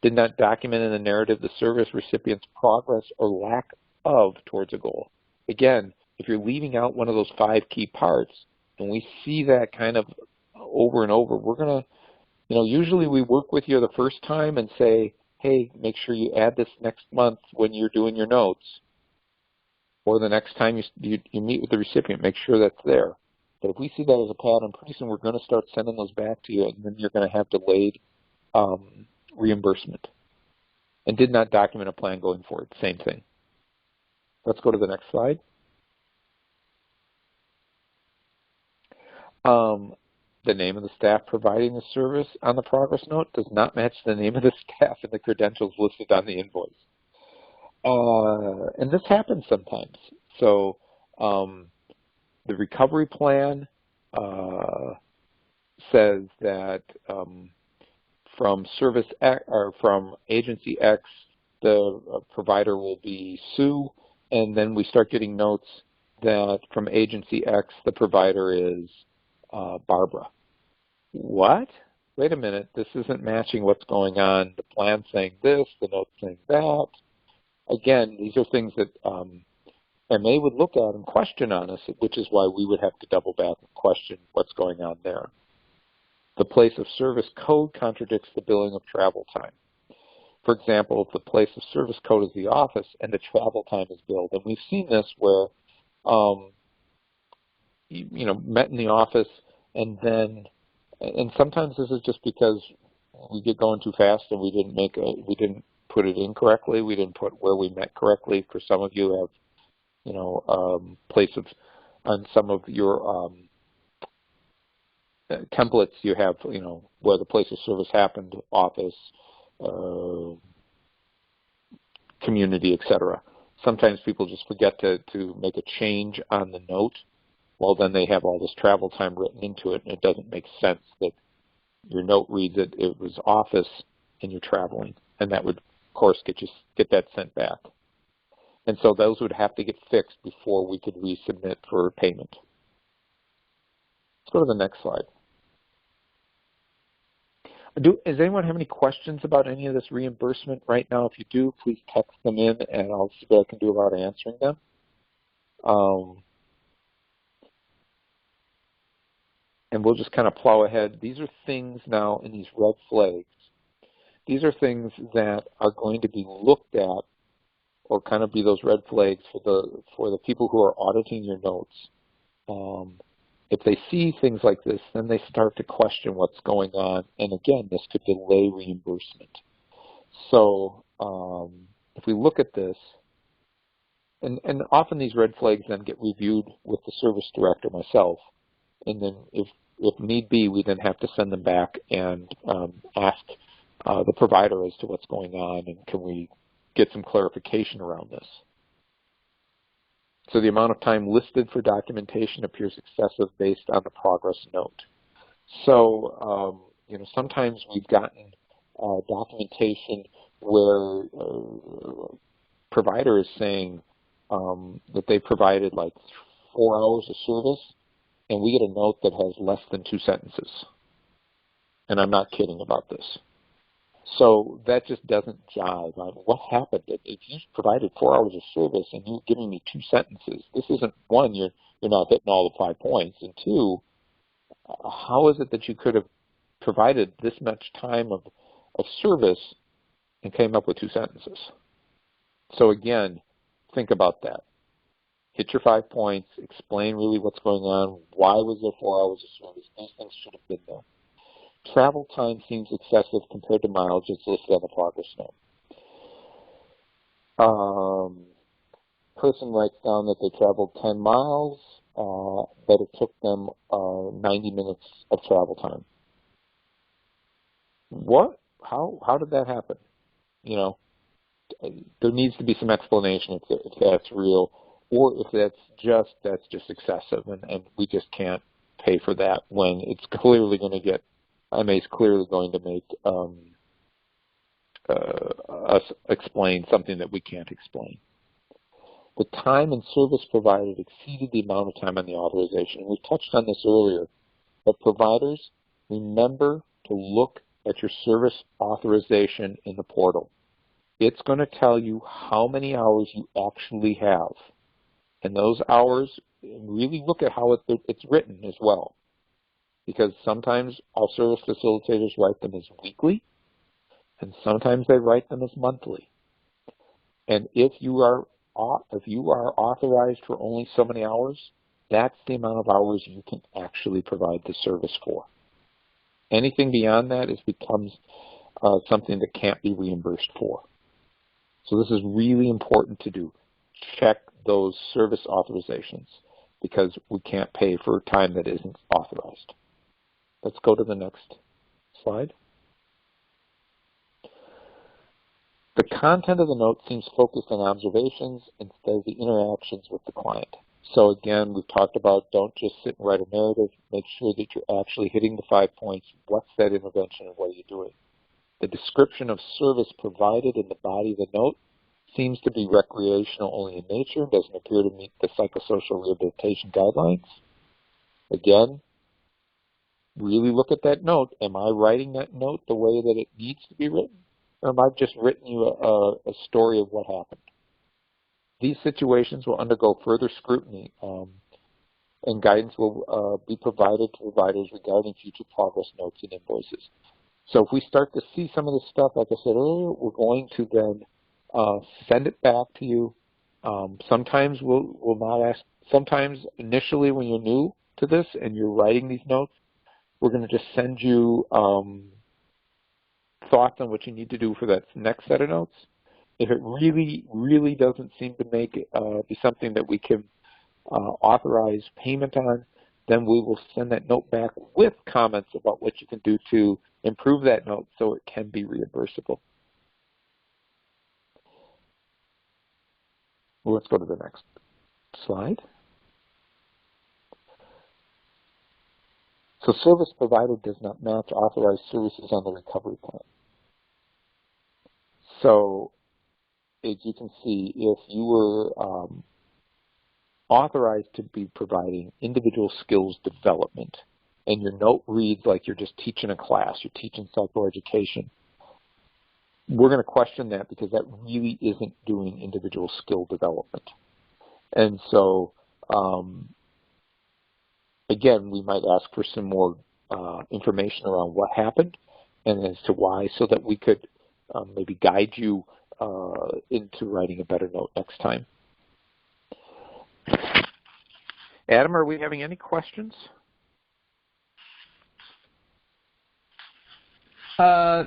Did not document in the narrative the service recipient's progress or lack of towards a goal. Again, if you're leaving out one of those 5 key parts, and we see that kind of over and over, we're going to, usually we work with you the first time and say, hey, make sure you add this next month when you're doing your notes, or the next time you meet with the recipient, make sure that's there. But if we see that as a pattern, pretty soon we're going to start sending those back to you, and then you're going to have delayed reimbursement. And did not document a plan going forward, same thing. Let's go to the next slide. The name of the staff providing the service on the progress note does not match the name of the staff and the credentials listed on the invoice. And this happens sometimes. So the recovery plan says that from service X, or from agency X, the provider will be Sue, and then we start getting notes that from agency X, the provider is Barbara. What? Wait a minute, this isn't matching what's going on. The plan's saying this, the note's saying that. Again, these are things that MA would look at and question on us, which is why we would have to double back and question what's going on there. The place of service code contradicts the billing of travel time. For example, if the place of service code is the office and the travel time is billed, and we've seen this where you know, met in the office, and then, and sometimes this is just because we get going too fast and we didn't put it in correctly. We didn't put where we met correctly. For some of you have, you know, place of, on some of your templates you have, you know, where the place of service happened, office, community, etc. Sometimes people just forget to make a change on the note. Well, then they have all this travel time written into it, and it doesn't make sense that your note reads that it was office and you're traveling, and that would, of course, get that sent back. And so those would have to get fixed before we could resubmit for payment. Let's go to the next slide. Does anyone have any questions about any of this reimbursement right now? If you do, please text them in, and I'll see what I can do about answering them. And we'll just kind of plow ahead. These are things now in these red flags. These are things that are going to be looked at, or kind of be those red flags for the people who are auditing your notes. If they see things like this, then they start to question what's going on. And again, this could delay reimbursement. So if we look at this, and often these red flags then get reviewed with the service director, myself, and then if need be, we then have to send them back and ask the provider as to what's going on, and can we get some clarification around this. So the amount of time listed for documentation appears excessive based on the progress note. So you know, sometimes we've gotten documentation where provider is saying that they provided like 4 hours of service, and we get a note that has less than 2 sentences. And I'm not kidding about this. So that just doesn't jive. What happened? If you provided 4 hours of service and you're giving me 2 sentences, this isn't, one, you're not hitting all the 5 points, and 2, how is it that you could have provided this much time of service and came up with 2 sentences? So again, think about that. Hit your 5 points, explain really what's going on, why was there 4 hours of service, these things should have been there. Travel time seems excessive compared to mileage that's listed on the progress note. Person writes down that they traveled 10 miles, but it took them 90 minutes of travel time. What? How did that happen? You know, there needs to be some explanation if that's real, or if that's just excessive, and we just can't pay for that when it's clearly going to get, MA is clearly going to make us explain something that we can't explain. The time and service provided exceeded the amount of time on the authorization. We touched on this earlier, but providers, remember to look at your service authorization in the portal. It's going to tell you how many hours you actually have. And those hours, really look at how it's written as well. Because sometimes our service facilitators write them as weekly, and sometimes they write them as monthly. And if you are authorized for only so many hours, that's the amount of hours you can actually provide the service for. Anything beyond that becomes something that can't be reimbursed for. So this is really important to do. Check those service authorizations because we can't pay for time that isn't authorized. Let's go to the next slide. The content of the note seems focused on observations instead of the interactions with the client. So again, we've talked about don't just sit and write a narrative. Make sure that you're actually hitting the 5 points. What's that intervention and what are you doing? The description of service provided in the body of the note seems to be recreational only in nature, doesn't appear to meet the psychosocial rehabilitation guidelines. Again, really look at that note. Am I writing that note the way that it needs to be written? Or am I just written you a story of what happened? These situations will undergo further scrutiny, and guidance will be provided to providers regarding future progress notes and invoices. So if we start to see some of this stuff, like I said earlier, we're going to then send it back to you. Sometimes we'll not ask. Sometimes initially when you're new to this and you're writing these notes, we're going to just send you thoughts on what you need to do for that next set of notes. If it really, really doesn't seem to make it be something that we can authorize payment on, then we will send that note back with comments about what you can do to improve that note so it can be reimbursable. Well, let's go to the next slide. So service provided does not match authorized services on the recovery plan. So as you can see, if you were authorized to be providing individual skills development and your note reads like you're just teaching a class, you're teaching psychoeducation, we're going to question that because that really isn't doing individual skill development. And so, again, we might ask for some more information around what happened and as to why so that we could maybe guide you into writing a better note next time. Adam, are we having any questions? A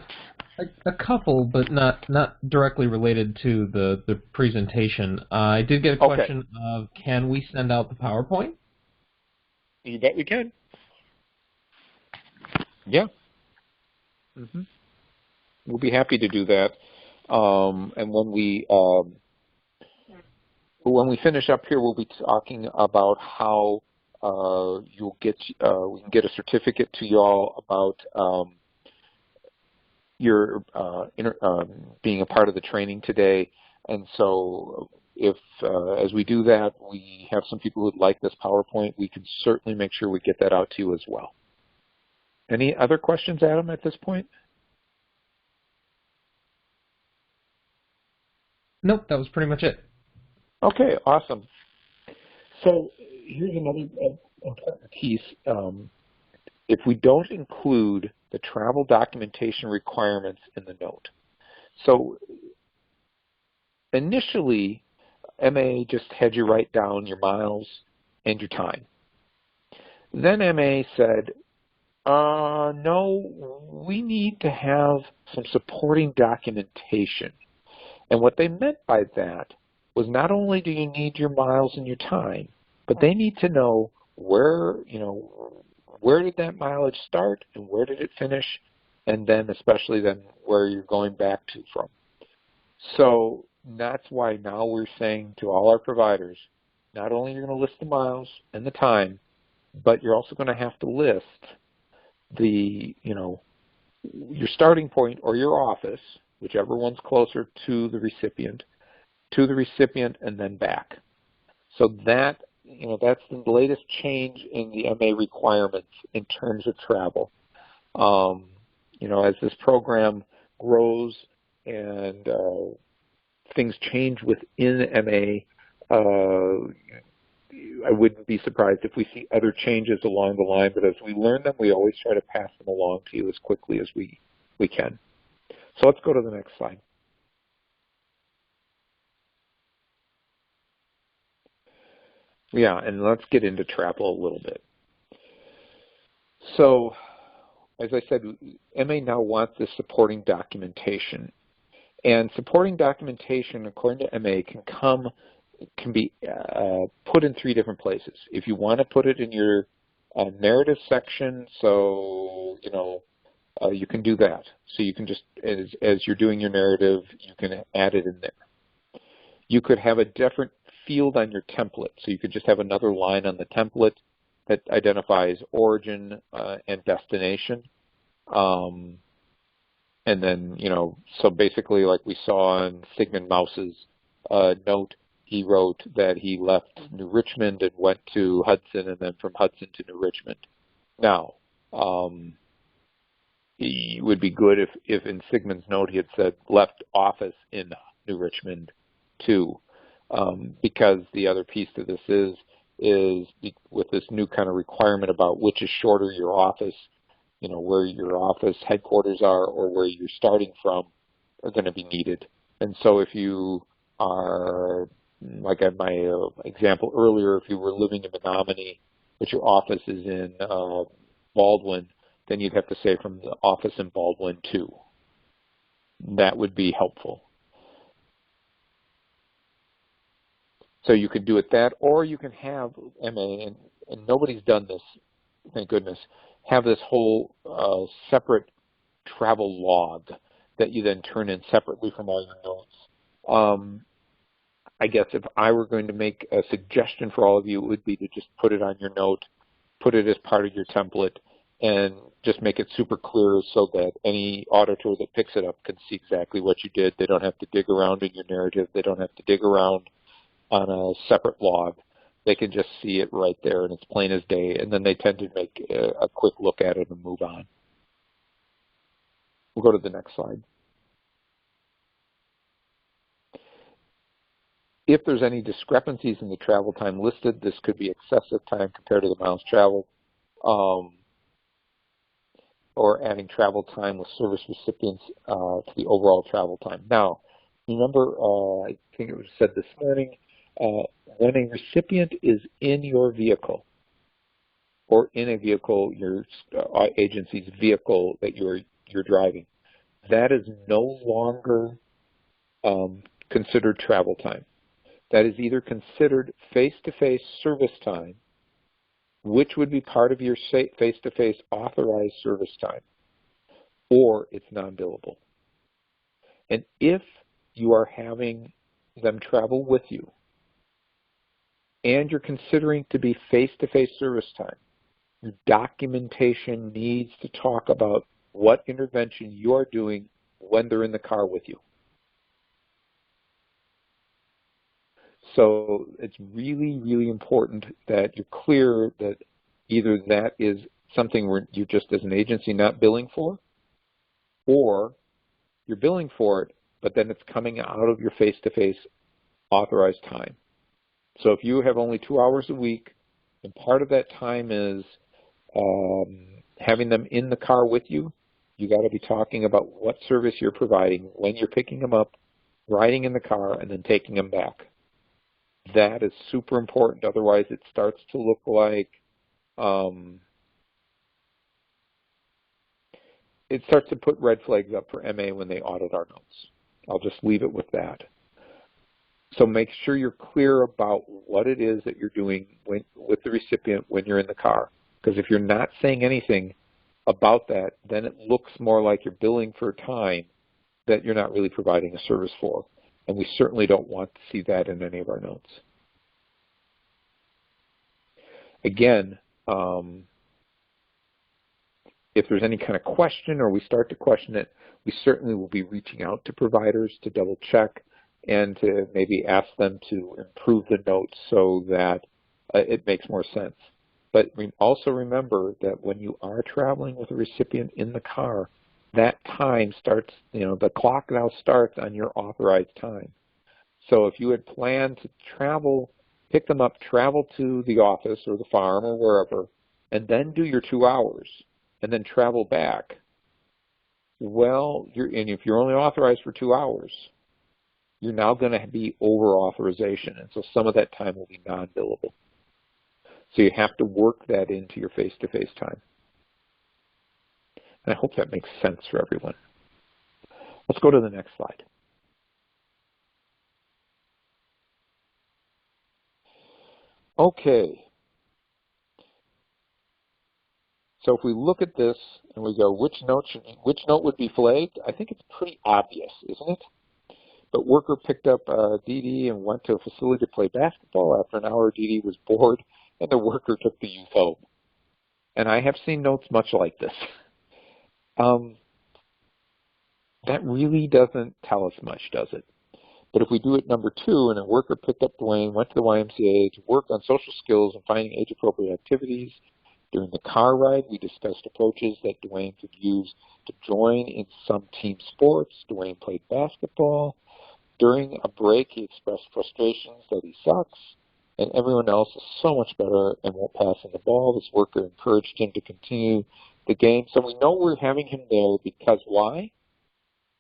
couple, but not directly related to the presentation. I did get a question of, can we send out the PowerPoint? You bet we can. Yeah. Mm-hmm. We'll be happy to do that. And when we finish up here, we'll be talking about how you'll get we can get a certificate to y'all about your being a part of the training today. And so if as we do that, we have some people who'd like this PowerPoint, we can certainly make sure we get that out to you as well. Any other questions, Adam, at this point? Nope, that was pretty much it. Okay, awesome. So here's another important piece. If we don't include the travel documentation requirements in the note. So initially, MA just had you write down your miles and your time. Then MA said, no, we need to have some supporting documentation. And what they meant by that was not only do you need your miles and your time, but they need to know where did that mileage start and where did it finish, and then especially then where you're going back to from. So that's why now we're saying to all our providers, not only are you going to list the miles and the time, but you're also going to have to list the, your starting point or your office, whichever one's closer to the recipient, and then back. So that, that's the latest change in the MA requirements in terms of travel. As this program grows and things change within MA, I wouldn't be surprised if we see other changes along the line, but as we learn them, we always try to pass them along to you as quickly as we can. So let's go to the next slide. Yeah, and let's get into travel a little bit. So, as I said, MA now wants this supporting documentation. And supporting documentation, according to MA, can be put in 3 different places. If you want to put it in your narrative section, so, you can do that. So you can just, as you're doing your narrative, you can add it in there. You could have a different field on your template. So you could just have another line on the template that identifies origin and destination. And then, so basically like we saw on Sigmund Mause's note, he wrote that he left New Richmond and went to Hudson and then from Hudson to New Richmond. Now, it would be good if in Sigmund's note he had said left office in New Richmond too, because the other piece to this is with this new kind of requirement about which is shorter, your office, where your office headquarters are or where you're starting from are going to be needed. And so if you are, like at my example earlier, if you were living in Menominee, but your office is in Baldwin, then you'd have to say from the office in Baldwin too. That would be helpful. So you could do it that, or you can have MA, and nobody's done this, thank goodness, have this whole separate travel log that you then turn in separately from all your notes. I guess if I were going to make a suggestion for all of you, it would be to just put it on your note, put it as part of your template, and just make it super clear so that any auditor that picks it up can see exactly what you did. They don't have to dig around in your narrative. They don't have to dig around on a separate log. They can just see it right there, and it's plain as day, and then they tend to make a quick look at it and move on. We'll go to the next slide. If there's any discrepancies in the travel time listed, this could be excessive time compared to the miles traveled, or adding travel time with service recipients to the overall travel time. Now, remember, I think it was said this morning, when a recipient is in your vehicle or in a vehicle, your agency's vehicle that you're driving, that is no longer considered travel time. That is either considered face-to-face service time, which would be part of your face-to-face authorized service time, or it's non-billable. And if you are having them travel with you, and you're considering to be face-to-face service time, your documentation needs to talk about what intervention you are doing when they're in the car with you. So it's really, really important that you're clear that either that is something where you're just as an agency not billing for, or you're billing for it, but then it's coming out of your face-to-face authorized time. So if you have only 2 hours a week, and part of that time is having them in the car with you, you got to be talking about what service you're providing when you're picking them up, riding in the car, and then taking them back. That is super important. Otherwise, it starts to look like it starts to put red flags up for MA when they audit our notes. I'll just leave it with that. So make sure you're clear about what it is that you're doing with the recipient when you're in the car. Because if you're not saying anything about that, then it looks more like you're billing for time that you're not really providing a service for. And we certainly don't want to see that in any of our notes. Again, if there's any kind of question or we start to question it, we certainly will be reaching out to providers to double check and to maybe ask them to improve the notes so that it makes more sense. But also remember that when you are traveling with a recipient in the car, that time starts, the clock now starts on your authorized time. So if you had planned to travel, pick them up, travel to the office or the farm or wherever, and then do your 2 hours, and then travel back, well, and if you're only authorized for 2 hours, you're now going to be over authorization, and so some of that time will be non-billable. So you have to work that into your face-to-face time. And I hope that makes sense for everyone. Let's go to the next slide. Okay. So if we look at this and we go, which note would be flagged? I think it's pretty obvious, isn't it? But worker picked up DD and went to a facility to play basketball. After an hour, DD was bored, and the worker took the youth home. And I have seen notes much like this. That really doesn't tell us much, does it? But if we do it number 2, and a worker picked up Dwayne, went to the YMCA to work on social skills and finding age-appropriate activities. During the car ride, we discussed approaches that Dwayne could use to join in some team sports. Dwayne played basketball. During a break, he expressed frustrations that he sucks, and everyone else is so much better and won't pass on the ball. This worker encouraged him to continue the game. So we know we're having him there because why?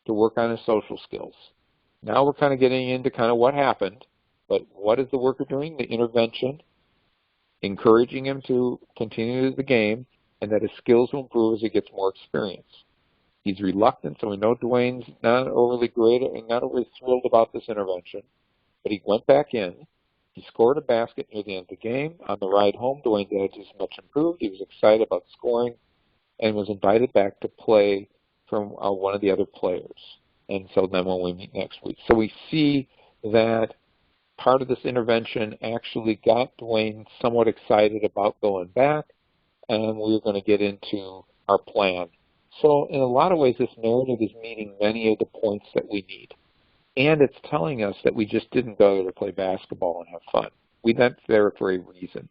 To work on his social skills. Now we're kind of getting into kind of what happened, but what is the worker doing? The intervention, encouraging him to continue the game, and that his skills will improve as he gets more experience. He's reluctant, so we know Dwayne's not overly great and not overly thrilled about this intervention, but he went back in. He scored a basket near the end of the game. On the ride home, Dwayne's edge is much improved. He was excited about scoring and was invited back to play from one of the other players. And so then when we meet next week. So we see that part of this intervention actually got Dwayne somewhat excited about going back, and we're going to get into our plan. So in a lot of ways, this narrative is meeting many of the points that we need. And it's telling us that we just didn't go there to play basketball and have fun. We went there for a reason.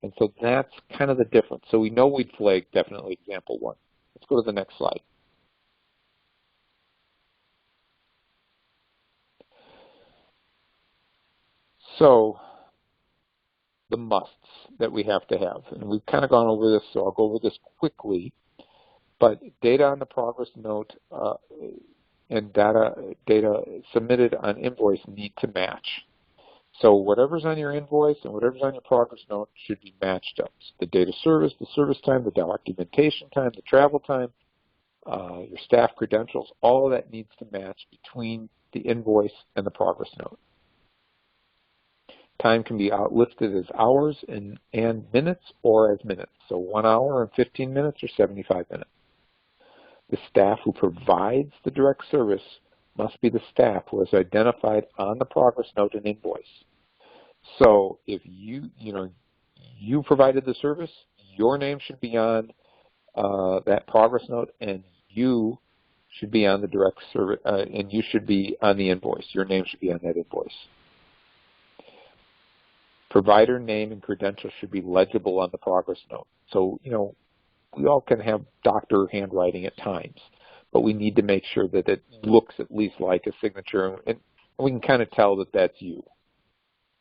And so that's kind of the difference. So we know we'd flag definitely example 1. Let's go to the next slide. So the musts that we have to have. And we've kind of gone over this, so I'll go over this quickly. But data on the progress note and data submitted on invoice need to match. So whatever's on your invoice and whatever's on your progress note should be matched up. So the data service, the service time, the documentation time, the travel time, your staff credentials, all of that needs to match between the invoice and the progress note. Time can be listed as hours and minutes or as minutes. So 1 hour and 15 minutes or 75 minutes. The staff who provides the direct service must be the staff who is identified on the progress note and invoice. So if you provided the service, your name should be on that progress note, and you should be on the direct service, and you should be on the invoice. Your name should be on that invoice. Provider name and credentials should be legible on the progress note. So, we all can have doctor handwriting at times, but we need to make sure that it looks at least like a signature, and we can kind of tell that that's you.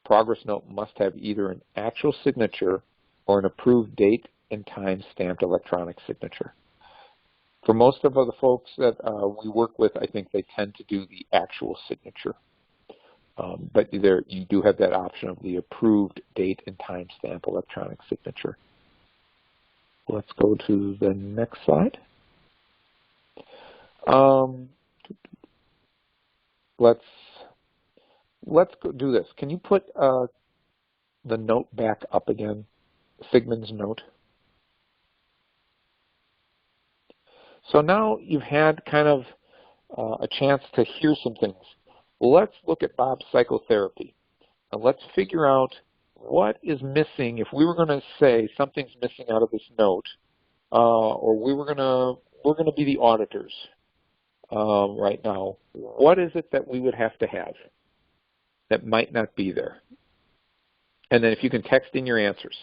Progress note must have either an actual signature or an approved date and time stamped electronic signature. For most of the folks that we work with, I think they tend to do the actual signature. But you do have that option of the approved date and time stamp electronic signature. Let's go to the next slide. Let's go do this. Can you put the note back up again, Sigmund's note? So now you've had kind of a chance to hear some things. Well, let's look at Bob's psychotherapy, and let's figure out what is missing. If we were going to say something's missing out of this note, or we're going to be the auditors right now, what is it that we would have to have that might not be there? And then if you can text in your answers.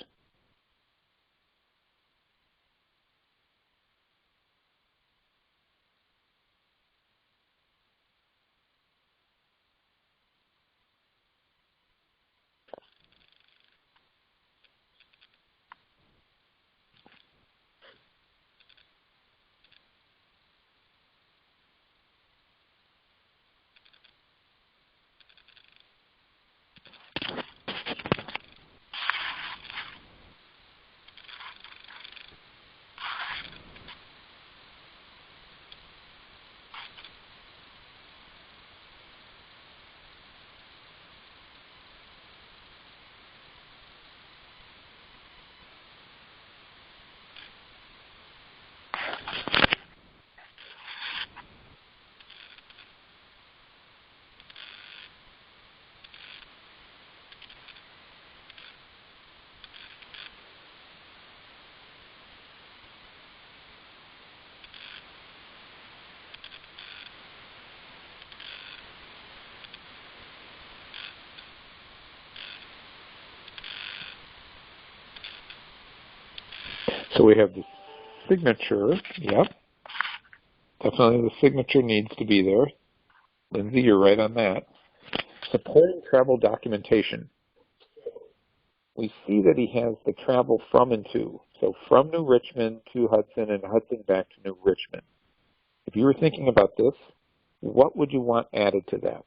So we have the signature. Yep. Definitely the signature needs to be there. Lindsay, you're right on that. Supporting travel documentation. We see that he has the travel from and to. So from New Richmond to Hudson and Hudson back to New Richmond. If you were thinking about this, what would you want added to that?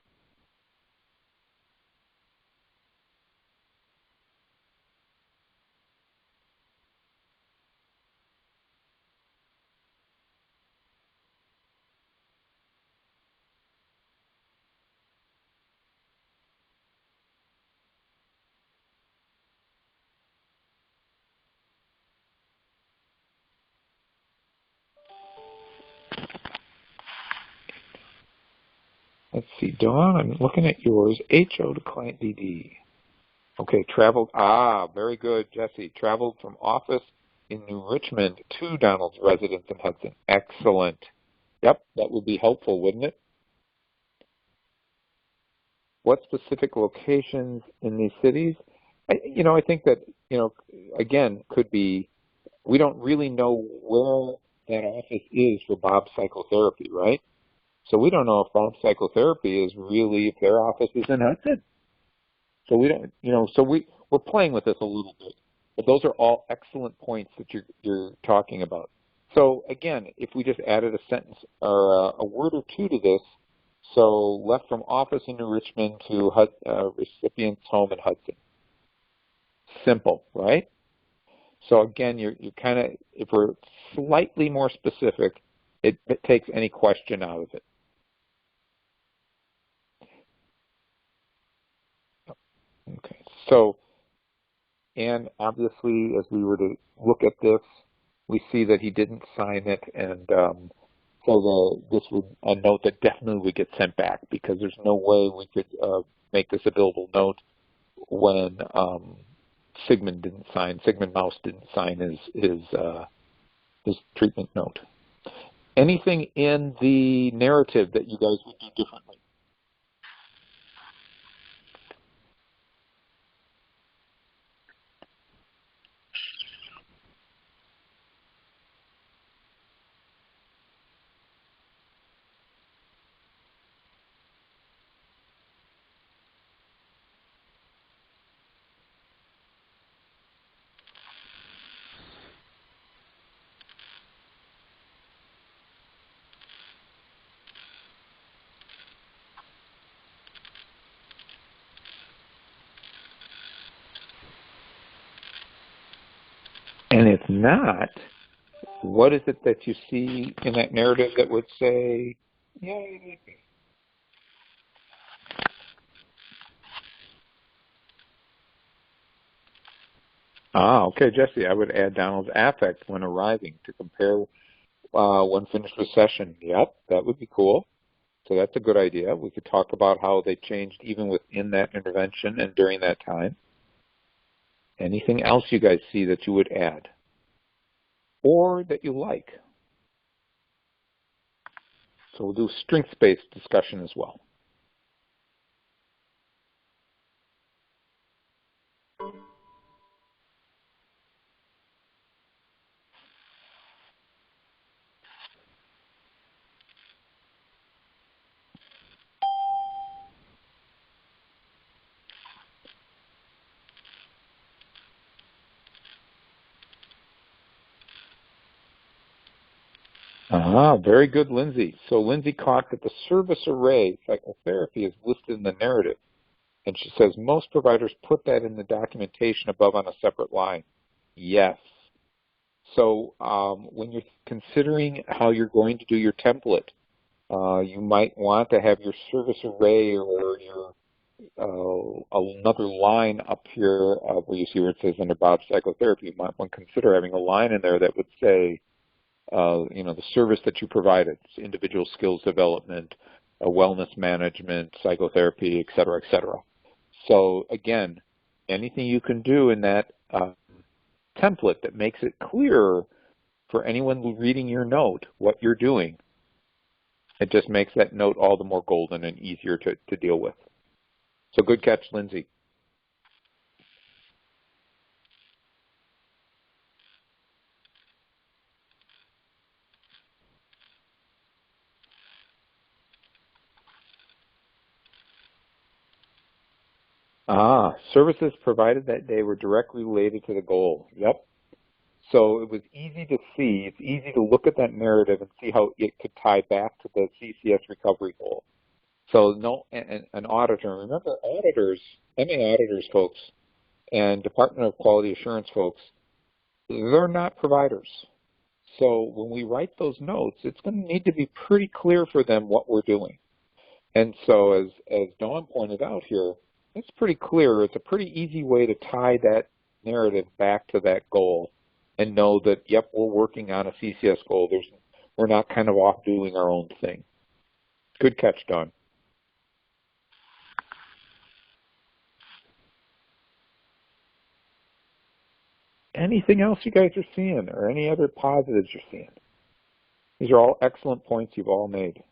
Let's see, Dawn, I'm looking at yours. HO to client DD. Okay, traveled. Very good, Jesse. Traveled from office in New Richmond to Donald's residence in Hudson. Excellent. Yep, that would be helpful, wouldn't it? What specific locations in these cities? I think that, again, could be, we don't really know where that office is for Bob's psychotherapy, right? So we don't know if Bob's psychotherapy is really, if their office is in Hudson. So we don't, so we're playing with this a little bit. But those are all excellent points that you're talking about. So again, if we just added a sentence or a word or two to this, so left from office in New Richmond to recipient's home in Hudson. Simple, right? So again, you're kind of, if we're slightly more specific, it takes any question out of it. Okay, so, and obviously, as we were to look at this, we see that he didn't sign it, and so this would a note that definitely would get sent back, because there's no way we could make this a billable note when Sigmund Mouse didn't sign his treatment note. Anything in the narrative that you guys would do differently? And if not, what is it that you see in that narrative that would say, yay? Okay, Jesse, I would add Donald's affect when arriving to compare when finished with session. Yep, that would be cool. So that's a good idea. We could talk about how they changed even within that intervention and during that time. Anything else you guys see that you would add or that you like? So we'll do strengths-based discussion as well. Very good, Lindsay. So Lindsay caught that the service array psychotherapy is listed in the narrative. And she says most providers put that in the documentation above on a separate line. Yes. So when you're considering how you're going to do your template, you might want to have your service array or your another line up here where you see where it says under Bob's psychotherapy. You might want to consider having a line in there that would say, the service that you provided, individual skills development, wellness management, psychotherapy, et cetera, et cetera. So again, anything you can do in that template that makes it clearer for anyone reading your note what you're doing, it just makes that note all the more golden and easier to deal with. So good catch, Lindsay. Services provided that day were directly related to the goal. Yep. So it was easy to see, it's easy to look at that narrative and see how it could tie back to the CCS recovery goal. So no, an auditor, remember auditors, MA auditors folks, and Department of Quality Assurance folks, they're not providers. So when we write those notes, it's going to need to be pretty clear for them what we're doing. And so as Dawn pointed out here, it's pretty clear. It's a pretty easy way to tie that narrative back to that goal and know that, yep, we're working on a CCS goal. We're not kind of off doing our own thing. Good catch, Dawn. Anything else you guys are seeing or any other positives you're seeing? These are all excellent points you've all made.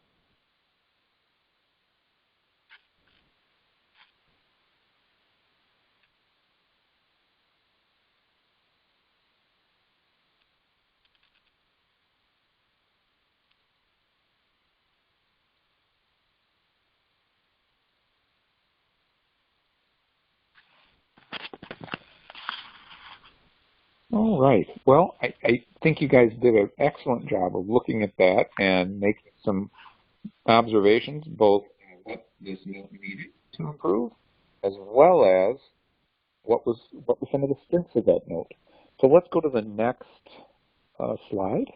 All right. Well, I think you guys did an excellent job of looking at that and making some observations, both what this note needed to improve, as well as what were some of the strengths of that note. So let's go to the next slide.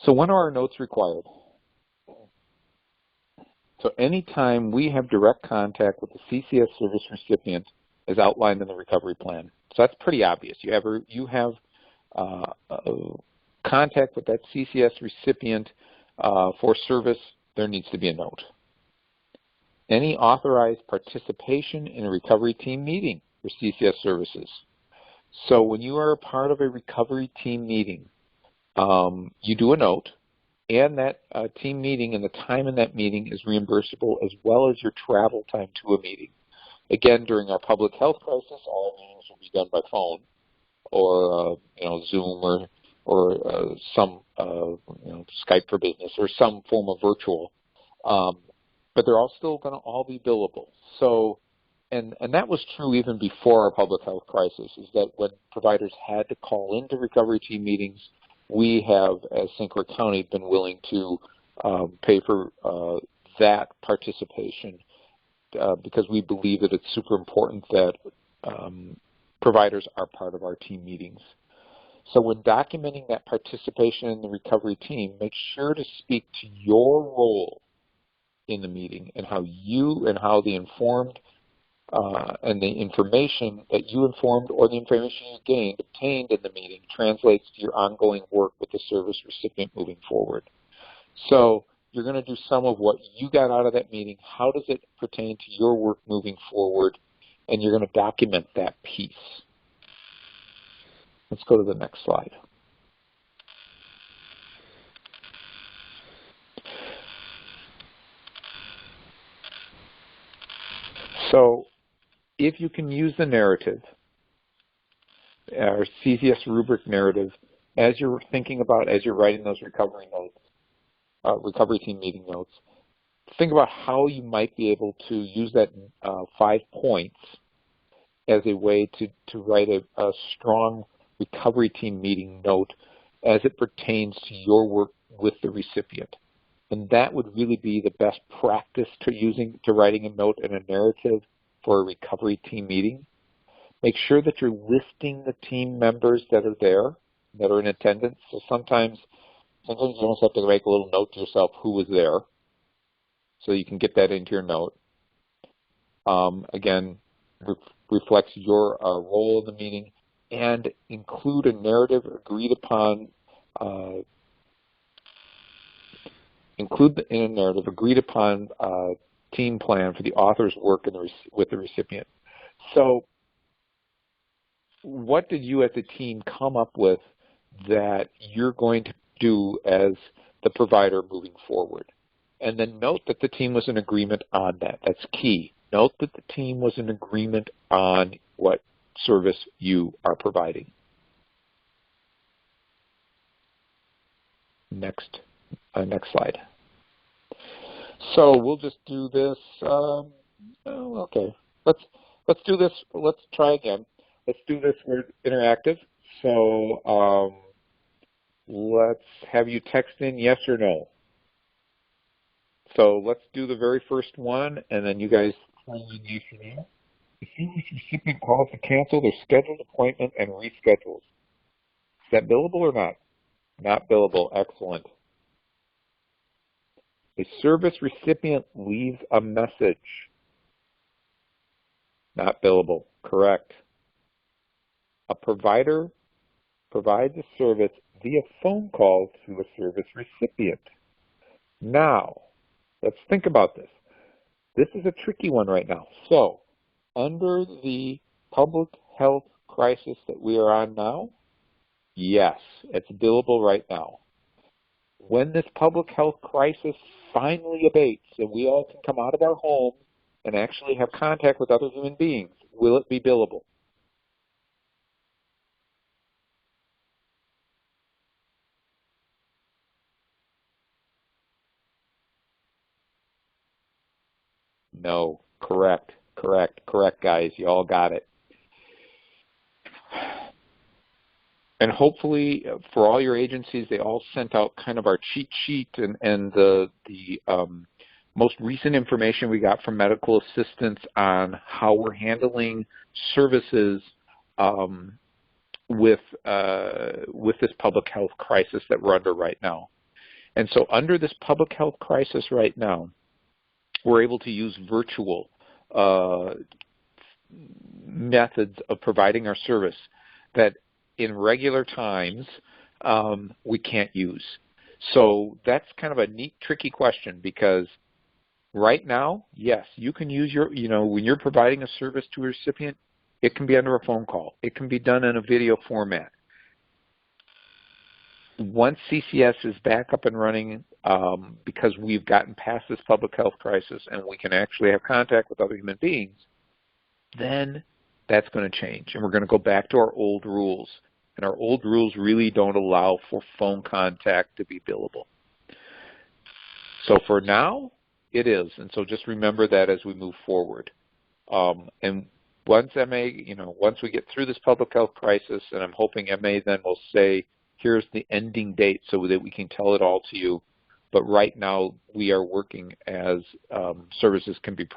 So when are our notes required? So anytime we have direct contact with the CCS service recipient as outlined in the recovery plan. So that's pretty obvious. You have contact with that CCS recipient for service, there needs to be a note. Any authorized participation in a recovery team meeting for CCS services. So when you are a part of a recovery team meeting, you do a note, and that team meeting and the time in that meeting is reimbursable, as well as your travel time to a meeting. Again, during our public health crisis, all meetings will be done by phone or Zoom or some Skype for Business or some form of virtual. But they're all still going to all be billable. So, and that was true even before our public health crisis, is that when providers had to call into recovery team meetings, we have, as St. Croix County, been willing to pay for that participation because we believe that it's super important that providers are part of our team meetings. So when documenting that participation in the recovery team, make sure to speak to your role in the meeting and how the informed and the information that you informed or the information you obtained in the meeting translates to your ongoing work with the service recipient moving forward. So you're going to do some of what you got out of that meeting. How does it pertain to your work moving forward? And you're going to document that piece. Let's go to the next slide. So if you can use the narrative, our CCS rubric narrative, as you're thinking about, as you're writing those recovery notes, recovery team meeting notes, think about how you might be able to use that 5 points as a way to write a strong recovery team meeting note as it pertains to your work with the recipient. And that would really be the best practice to writing a note and a narrative for a recovery team meeting. Make sure that you're listing the team members that are there, that are in attendance. So sometimes you almost have to make a little note to yourself who was there so you can get that into your note. Again, reflects your role in the meeting, and include a narrative agreed upon, team plan for the author's work with the recipient. So what did you as a team come up with that you're going to do as the provider moving forward? And then note that the team was in agreement on that. That's key. Note that the team was in agreement on what service you are providing. Next slide. So we'll just do this Oh, okay. Let's do this. Let's try again. Let's do this. We're interactive. So let's have you text in yes or no. So let's do the very first one, and then you guys try in yes or no. The service recipient calls to cancel their scheduled appointment and reschedules. Is that billable or not? Not billable. Excellent. A service recipient leaves a message. Not billable. Correct. A provider provides a service via phone call to a service recipient. Now, let's think about this. This is a tricky one right now. So, under the public health crisis that we are on now, yes, it's billable right now. When this public health crisis finally abates and we all can come out of our homes and actually have contact with other human beings, will it be billable? No. Correct, guys. You all got it. And hopefully for all your agencies, they all sent out kind of our cheat sheet and the most recent information we got from medical assistants on how we're handling services with this public health crisis that we're under right now. And so under this public health crisis right now, we're able to use virtual methods of providing our service that in regular times we can't use. So that's kind of a neat, tricky question because right now, yes, you can use when you're providing a service to a recipient, it can be under a phone call. It can be done in a video format. Once CCS is back up and running, because we've gotten past this public health crisis and we can actually have contact with other human beings, then that's going to change. And we're going to go back to our old rules. And our old rules really don't allow for phone contact to be billable. So for now, it is. And so just remember that as we move forward. And once once we get through this public health crisis, and I'm hoping MA then will say, here's the ending date so that we can tell it all to you. But right now, we are working as services can be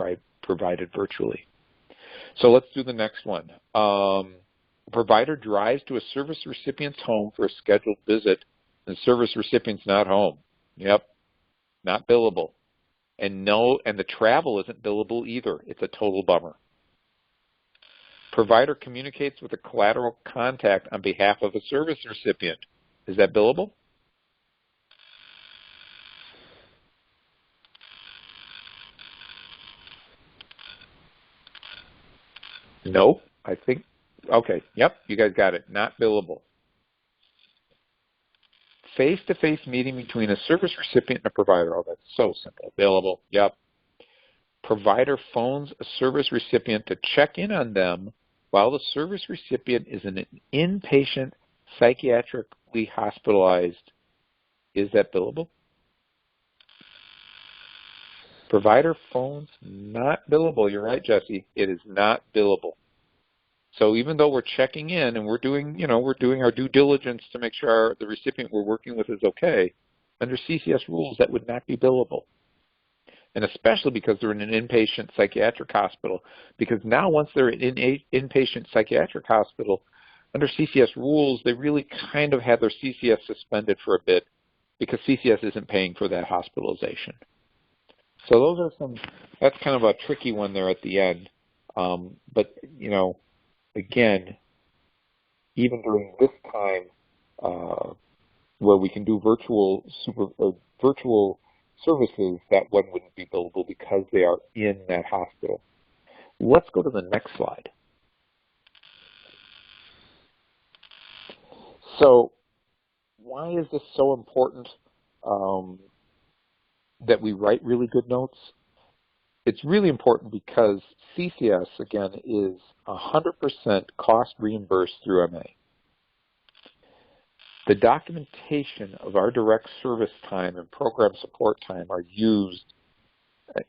provided virtually. So let's do the next one. A provider drives to a service recipient's home for a scheduled visit, and the service recipient's not home. Yep, not billable. And the travel isn't billable either. It's a total bummer. Provider communicates with a collateral contact on behalf of a service recipient. Is that billable? No, I think, okay, yep, you guys got it, not billable. Face-to-face meeting between a service recipient and a provider. Oh, that's so simple. Billable, yep. Provider phones a service recipient to check in on them while the service recipient is in an inpatient psychiatrically hospitalized. Is that billable? Provider phones, not billable. You're right, Jesse. It is not billable. So even though we're checking in and we're doing our due diligence to make sure the recipient we're working with is okay, under CCS rules, that would not be billable. And especially because they're in an inpatient psychiatric hospital. Because now once they're in an inpatient psychiatric hospital, under CCS rules, they really kind of have their CCS suspended for a bit because CCS isn't paying for that hospitalization. So those are that's kind of a tricky one there at the end. But, again, even during this time where we can do virtual services, that one wouldn't be billable because they are in that hospital. Let's go to the next slide. So why is this so important that we write really good notes? It's really important because CCS, again, is 100% cost reimbursed through MA. The documentation of our direct service time and program support time are used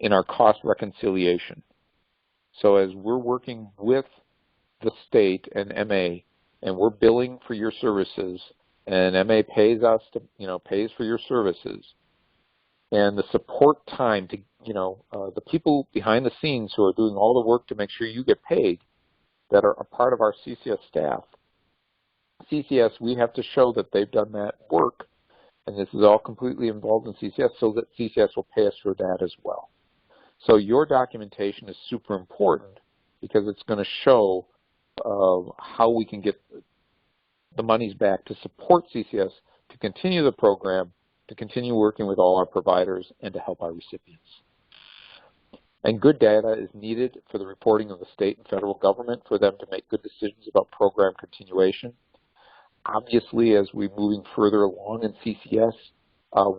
in our cost reconciliation. So as we're working with the state and MA, and we're billing for your services, and MA pays us to, pays for your services, and the support time to, the people behind the scenes who are doing all the work to make sure you get paid that are a part of our CCS staff, CCS, we have to show that they've done that work, and this is all completely involved in CCS, so that CCS will pay us for that as well. So your documentation is super important because it's going to show how we can get the monies back to support CCS, to continue the program, to continue working with all our providers, and to help our recipients. And good data is needed for the reporting of the state and federal government for them to make good decisions about program continuation. Obviously, as we're moving further along in CCS,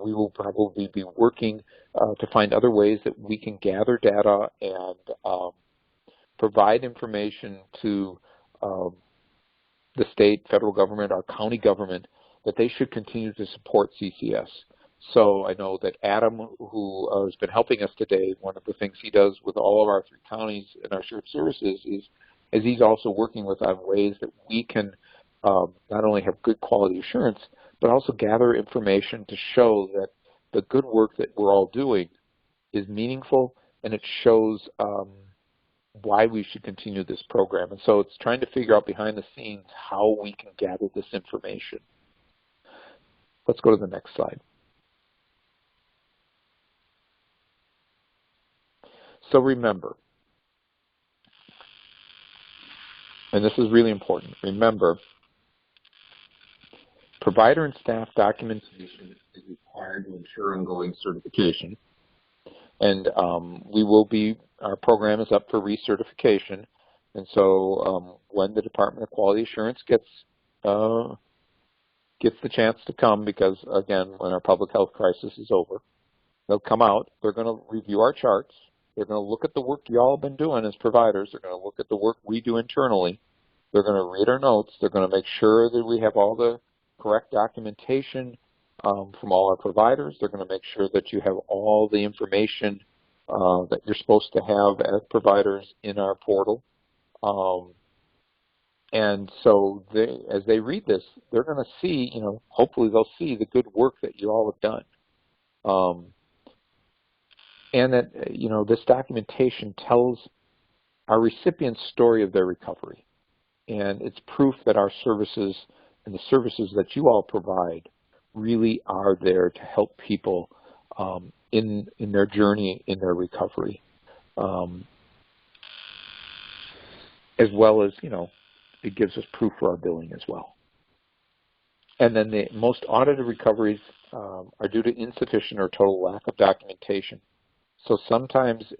we will probably be working to find other ways that we can gather data and provide information to the state, federal government, our county government, that they should continue to support CCS. So I know that Adam, who has been helping us today, one of the things he does with all of our 3 counties and our shared services is he's also working with on ways that we can not only have good quality assurance, but also gather information to show that the good work that we're all doing is meaningful, and it shows why we should continue this program. And so it's trying to figure out behind the scenes how we can gather this information. Let's go to the next slide. So remember, and this is really important, remember, provider and staff documentation is required to ensure ongoing certification. And our program is up for recertification. And so when the Department of Quality Assurance gets the chance to come, because again, when our public health crisis is over, they'll come out, they're going to review our charts, they're going to look at the work you all have been doing as providers, they're going to look at the work we do internally, they're going to read our notes, they're going to make sure that we have all the correct documentation from all our providers. They're going to make sure that you have all the information that you're supposed to have as providers in our portal. And so as they read this, they're going to see, hopefully they'll see the good work that you all have done. And that, this documentation tells our recipient's story of their recovery. And it's proof that our services and the services that you all provide really are there to help people in their journey, in their recovery. As well as, it gives us proof for our billing as well. And then the most audited recoveries are due to insufficient or total lack of documentation. So sometimes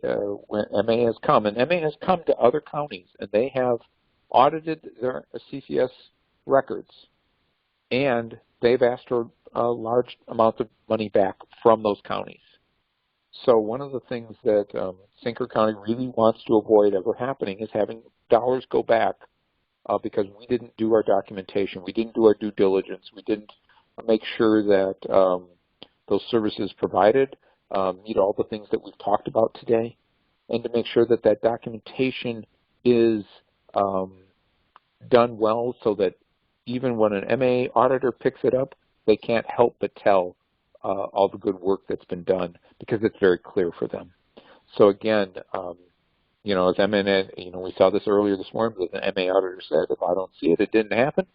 when MA has come, and MA has come to other counties, and they have audited their CCS records, and they've asked for a large amount of money back from those counties. So one of the things that St. Clair County really wants to avoid ever happening is having dollars go back because we didn't do our documentation, we didn't do our due diligence, we didn't make sure that those services provided meet all the things that we've talked about today, and to make sure that that documentation is done well so that even when an MA auditor picks it up, they can't help but tell all the good work that's been done because it's very clear for them. So again, as MA, we saw this earlier this morning, but the MA auditor said, if I don't see it, it didn't happen.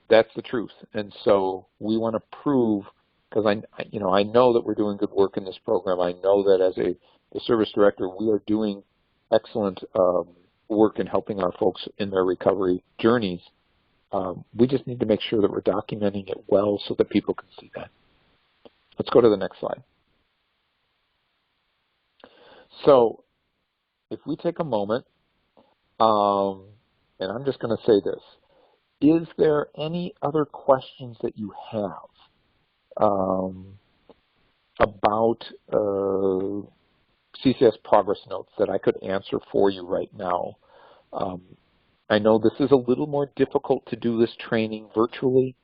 That's the truth. And so we want to prove, because I know that we're doing good work in this program. I know that as a service director, we are doing excellent work in helping our folks in their recovery journeys. We just need to make sure that we're documenting it well so that people can see that. Let's go to the next slide. So if we take a moment, and I'm just going to say this, is there any other questions that you have about CCS progress notes that I could answer for you right now? I know this is a little more difficult to do this training virtually.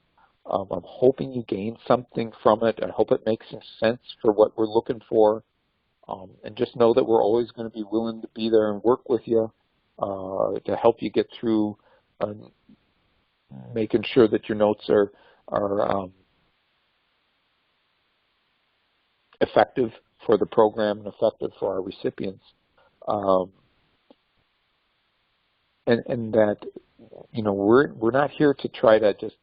I'm hoping you gain something from it. I hope it makes some sense for what we're looking for. And just know that we're always going to be willing to be there and work with you to help you get through making sure that your notes are effective for the program and effective for our recipients. And that, you know, we're not here to try to just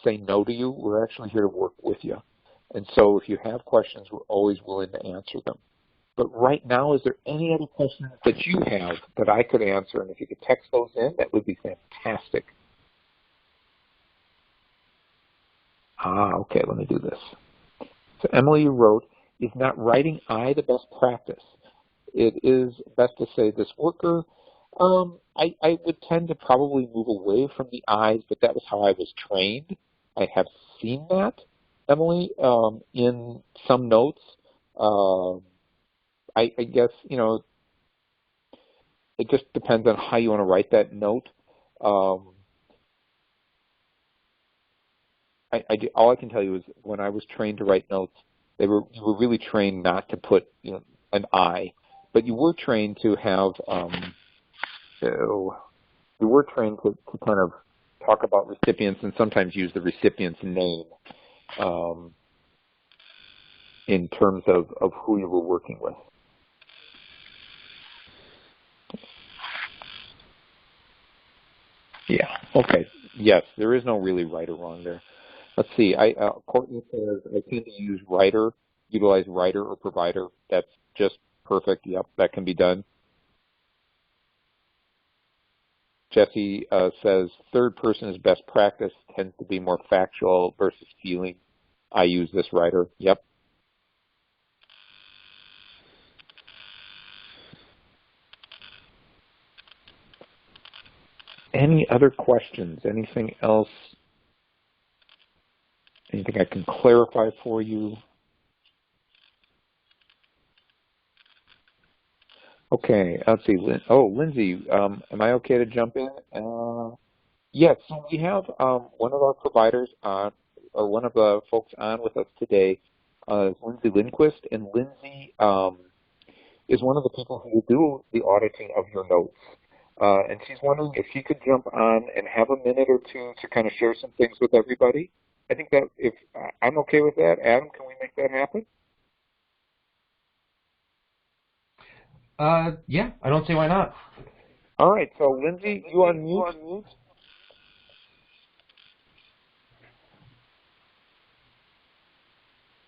say no to you. We're actually here to work with you. And so if you have questions, we're always willing to answer them. But right now, is there any other questions that you have that I could answer? And if you could text those in, that would be fantastic. Okay, let me do this. So Emily wrote, is not writing I the best practice? It is best to say this worker. I would tend to probably move away from the I's, but that was how I was trained. I have seen that, Emily, in some notes. I guess, you know, it just depends on how you want to write that note. All I can tell you is when I was trained to write notes, you were really trained not to put, you know, an I, but you were trained to have, you were trained to kind of talk about recipients and sometimes use the recipient's name in terms of who you were working with. Yeah, okay. Yes, there is no really right or wrong there. Let's see. Courtney says, I tend to use writer, utilize writer or provider. That's just perfect. Yep, that can be done. Jesse says, third person is best practice, tends to be more factual versus feeling. I use this writer. Yep. Any other questions? Anything else? Anything I can clarify for you? Okay, let's see. Lindsay, am I okay to jump in? Yes, so we have one of our providers on, or one of the folks on with us today, is Lindsay Lindquist, and Lindsay is one of the people who will do the auditing of your notes. And she's wondering if she could jump on and have a minute or two to kind of share some things with everybody. I think that if I'm okay with that, Adam, can we make that happen? Yeah, I don't see why not. All right, so Lindsay, you unmute.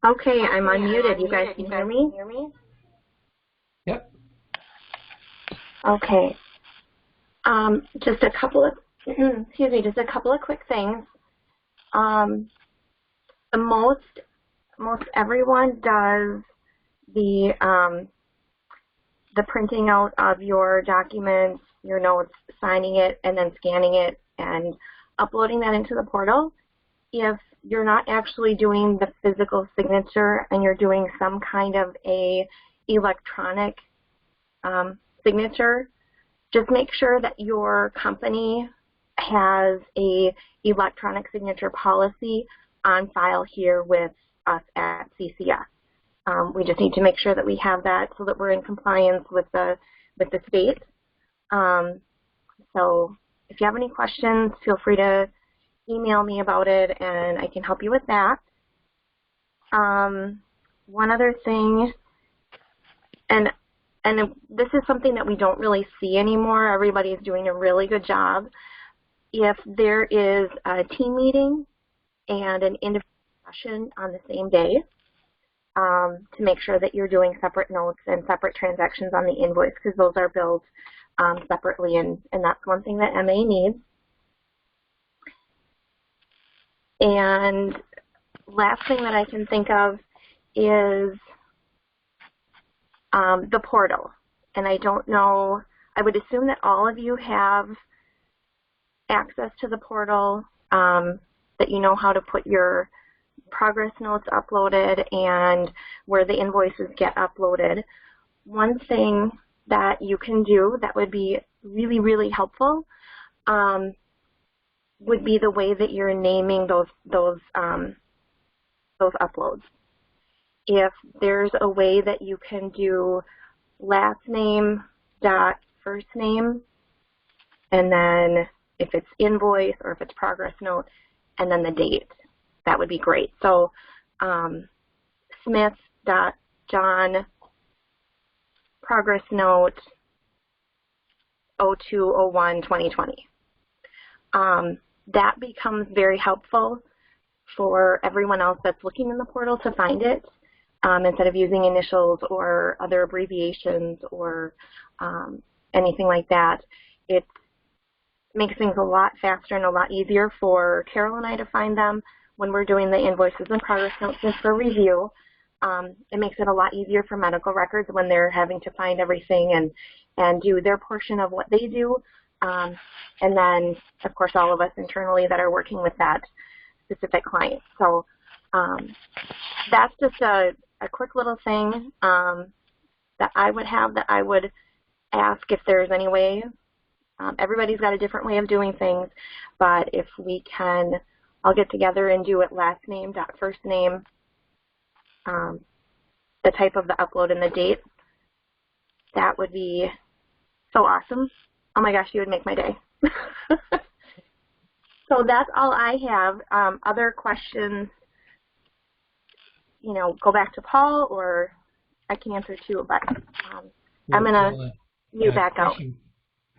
Okay, I'm unmuted. You guys can hear me? Yep. Okay. Just a couple of just a couple of quick things. Most everyone does the printing out of your documents, your notes, signing it, and then scanning it and uploading that into the portal. If you're not actually doing the physical signature and you're doing some kind of a electronic signature, just make sure that your company has a electronic signature policy on file here with us at CCS. We just need to make sure that we have that so that we're in compliance with the state. So if you have any questions, feel free to email me about it and I can help you with that. One other thing, and this is something that we don't really see anymore. Everybody is doing a really good job. If there is a team meeting and an individual session on the same day, to make sure that you're doing separate notes and separate transactions on the invoice, because those are billed separately, and that's one thing that MA needs. And last thing that I can think of is the portal. And I don't know, I would assume that all of you have access to the portal, that you know how to put your progress notes uploaded and where the invoices get uploaded. One thing that you can do that would be really, really helpful would be the way that you're naming those uploads. if there's a way that you can do last name dot first name, and then if it's invoice or if it's progress note, and then the date, that would be great. So Smith.John, progress note 02/01/2020. That becomes very helpful for everyone else that's looking in the portal to find it, instead of using initials or other abbreviations or anything like that. It makes things a lot faster and a lot easier for Carol and I to find them when we're doing the invoices and progress notes and for review. It makes it a lot easier for medical records when they're having to find everything and do their portion of what they do. And then, of course, all of us internally that are working with that specific client. So that's just a quick little thing that I would have, that I would ask if there's any way. Everybody's got a different way of doing things, but if we can all get together and do it last name dot first name, the type of the upload and the date, that would be so awesome. Oh my gosh, you would make my day. So that's all I have. Other questions, go back to Paul, or I can answer too, but I'm going to mute back out.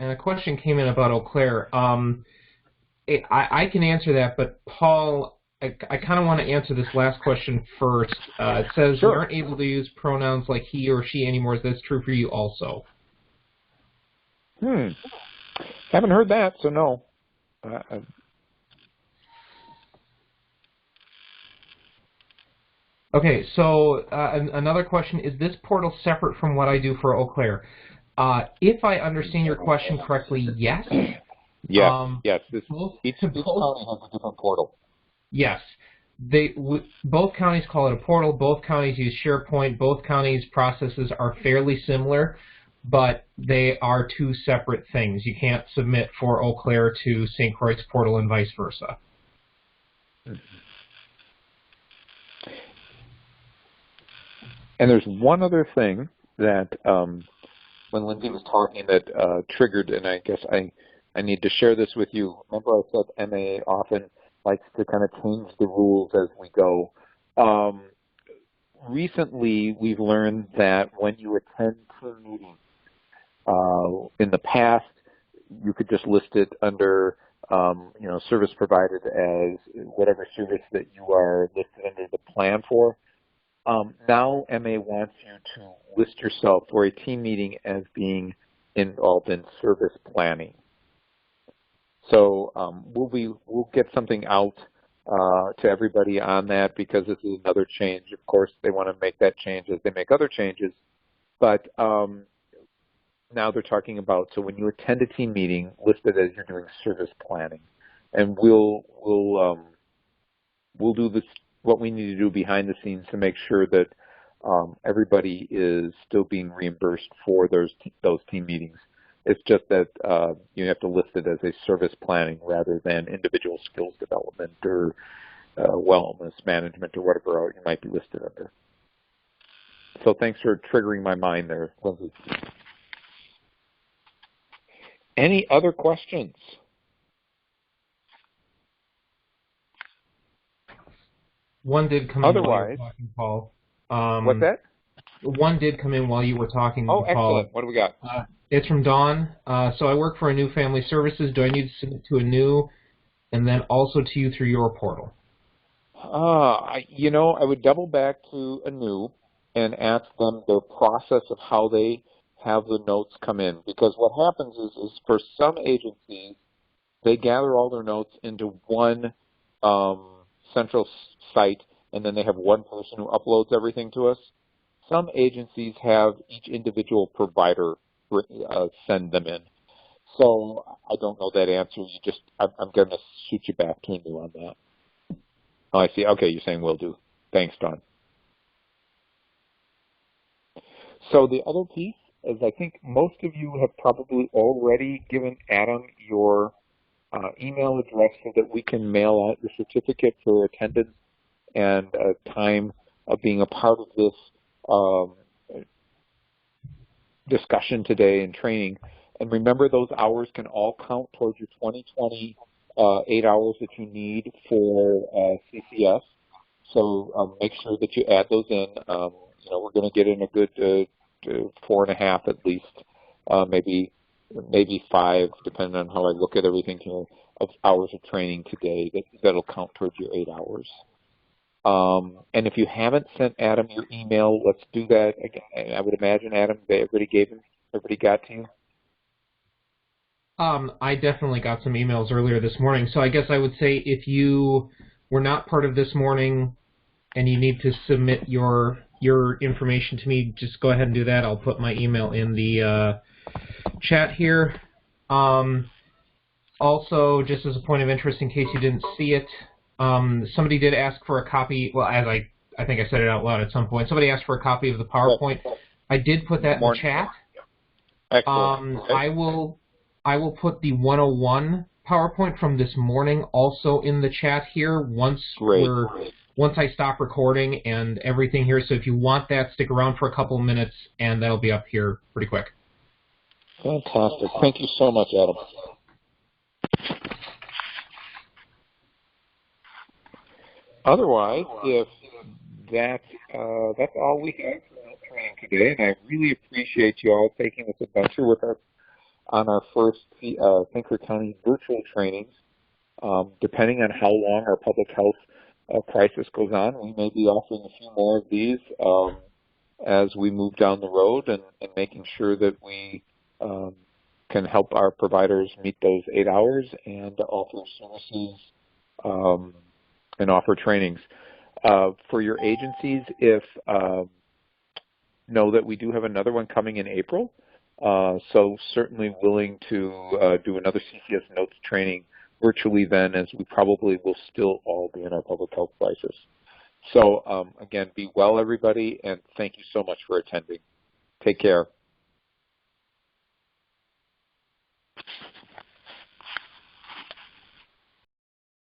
And a question came in about Eau Claire. I can answer that, but Paul, I kind of want to answer this last question first. It says Sure. We aren't able to use pronouns like he or she anymore. Is that true for you also? Haven't heard that, so no. Okay, so another question, is this portal separate from what I do for Eau Claire? If I understand your question correctly, yes. Yes. Each county has a different portal. Yes. Both counties call it a portal. Both counties use SharePoint. Both counties' processes are fairly similar, but they are two separate things. You can't submit for Eau Claire to St. Croix's portal and vice versa. And there's one other thing that when Lindsay was talking that triggered, and I guess I need to share this with you. Remember I said MA often likes to kind of change the rules as we go. Recently, we've learned that when you attend team meetings, in the past, you could just list it under, service provided as whatever service that you are listed under the plan for. Now MA wants you to list yourself for a team meeting as being involved in service planning. So we'll get something out to everybody on that, because this is another change. Of course, they want to make that change as they make other changes. But now they're talking about, so when you attend a team meeting, list it as you're doing service planning. And we'll do this, what we need to do behind the scenes to make sure that everybody is still being reimbursed for those team meetings. It's just that you have to list it as a service planning rather than individual skills development or wellness management or whatever you might be listed under. So thanks for triggering my mind there, Lindsay. Any other questions? One did come in while you were talking, Paul. What's that? One did come in while you were talking, Oh, Paul. excellent. What do we got? It's from Dawn. So I work for a new family services. Do I need to submit to a new and then also to you through your portal? I would double back to a new and ask them their process of how they have the notes come in. Because what happens is for some agencies, they gather all their notes into one central site, and then they have one person who uploads everything to us. Some agencies have each individual provider send them in. So I don't know that answer. I'm going to shoot you back to you on that. Oh, I see. Okay, you're saying will do. Thanks, Don. So the other piece is, I think most of you have probably already given Adam your email address so that we can mail out your certificate for attendance and time of being a part of this discussion today and training. And remember, those hours can all count towards your 2020 8 hours that you need for CCS. So make sure that you add those in. We're going to get in a good 4.5 at least, maybe 5, depending on how I look at everything here, of hours of training today that'll count towards your 8 hours. And if you haven't sent Adam your email, let's do that again. I would imagine, Adam, that everybody got to you? I definitely got some emails earlier this morning, so I guess I would say if you were not part of this morning and you need to submit your information to me, just go ahead and do that. I'll put my email in the chat here. Also, just as a point of interest, in case you didn't see it, somebody did ask for a copy. Well, as I think I said it out loud at some point, somebody asked for a copy of the PowerPoint. I did put that in the chat. Excellent. I will put the 101 PowerPoint from this morning also in the chat here once I stop recording and everything here. So if you want that, stick around for a couple of minutes, and that'll be up here pretty quick. Fantastic. Thank you so much, Adam. Otherwise, if that's all we have for training today, and I really appreciate you all taking this adventure with us on our first St. Clair County virtual trainings. Depending on how long our public health crisis goes on, we may be offering a few more of these as we move down the road and making sure that we can help our providers meet those 8 hours and offer services and offer trainings. For your agencies, know that we do have another one coming in April. So certainly willing to do another CCS notes training virtually then, as we probably will still all be in our public health crisis. So again, be well, everybody, and thank you so much for attending. Take care.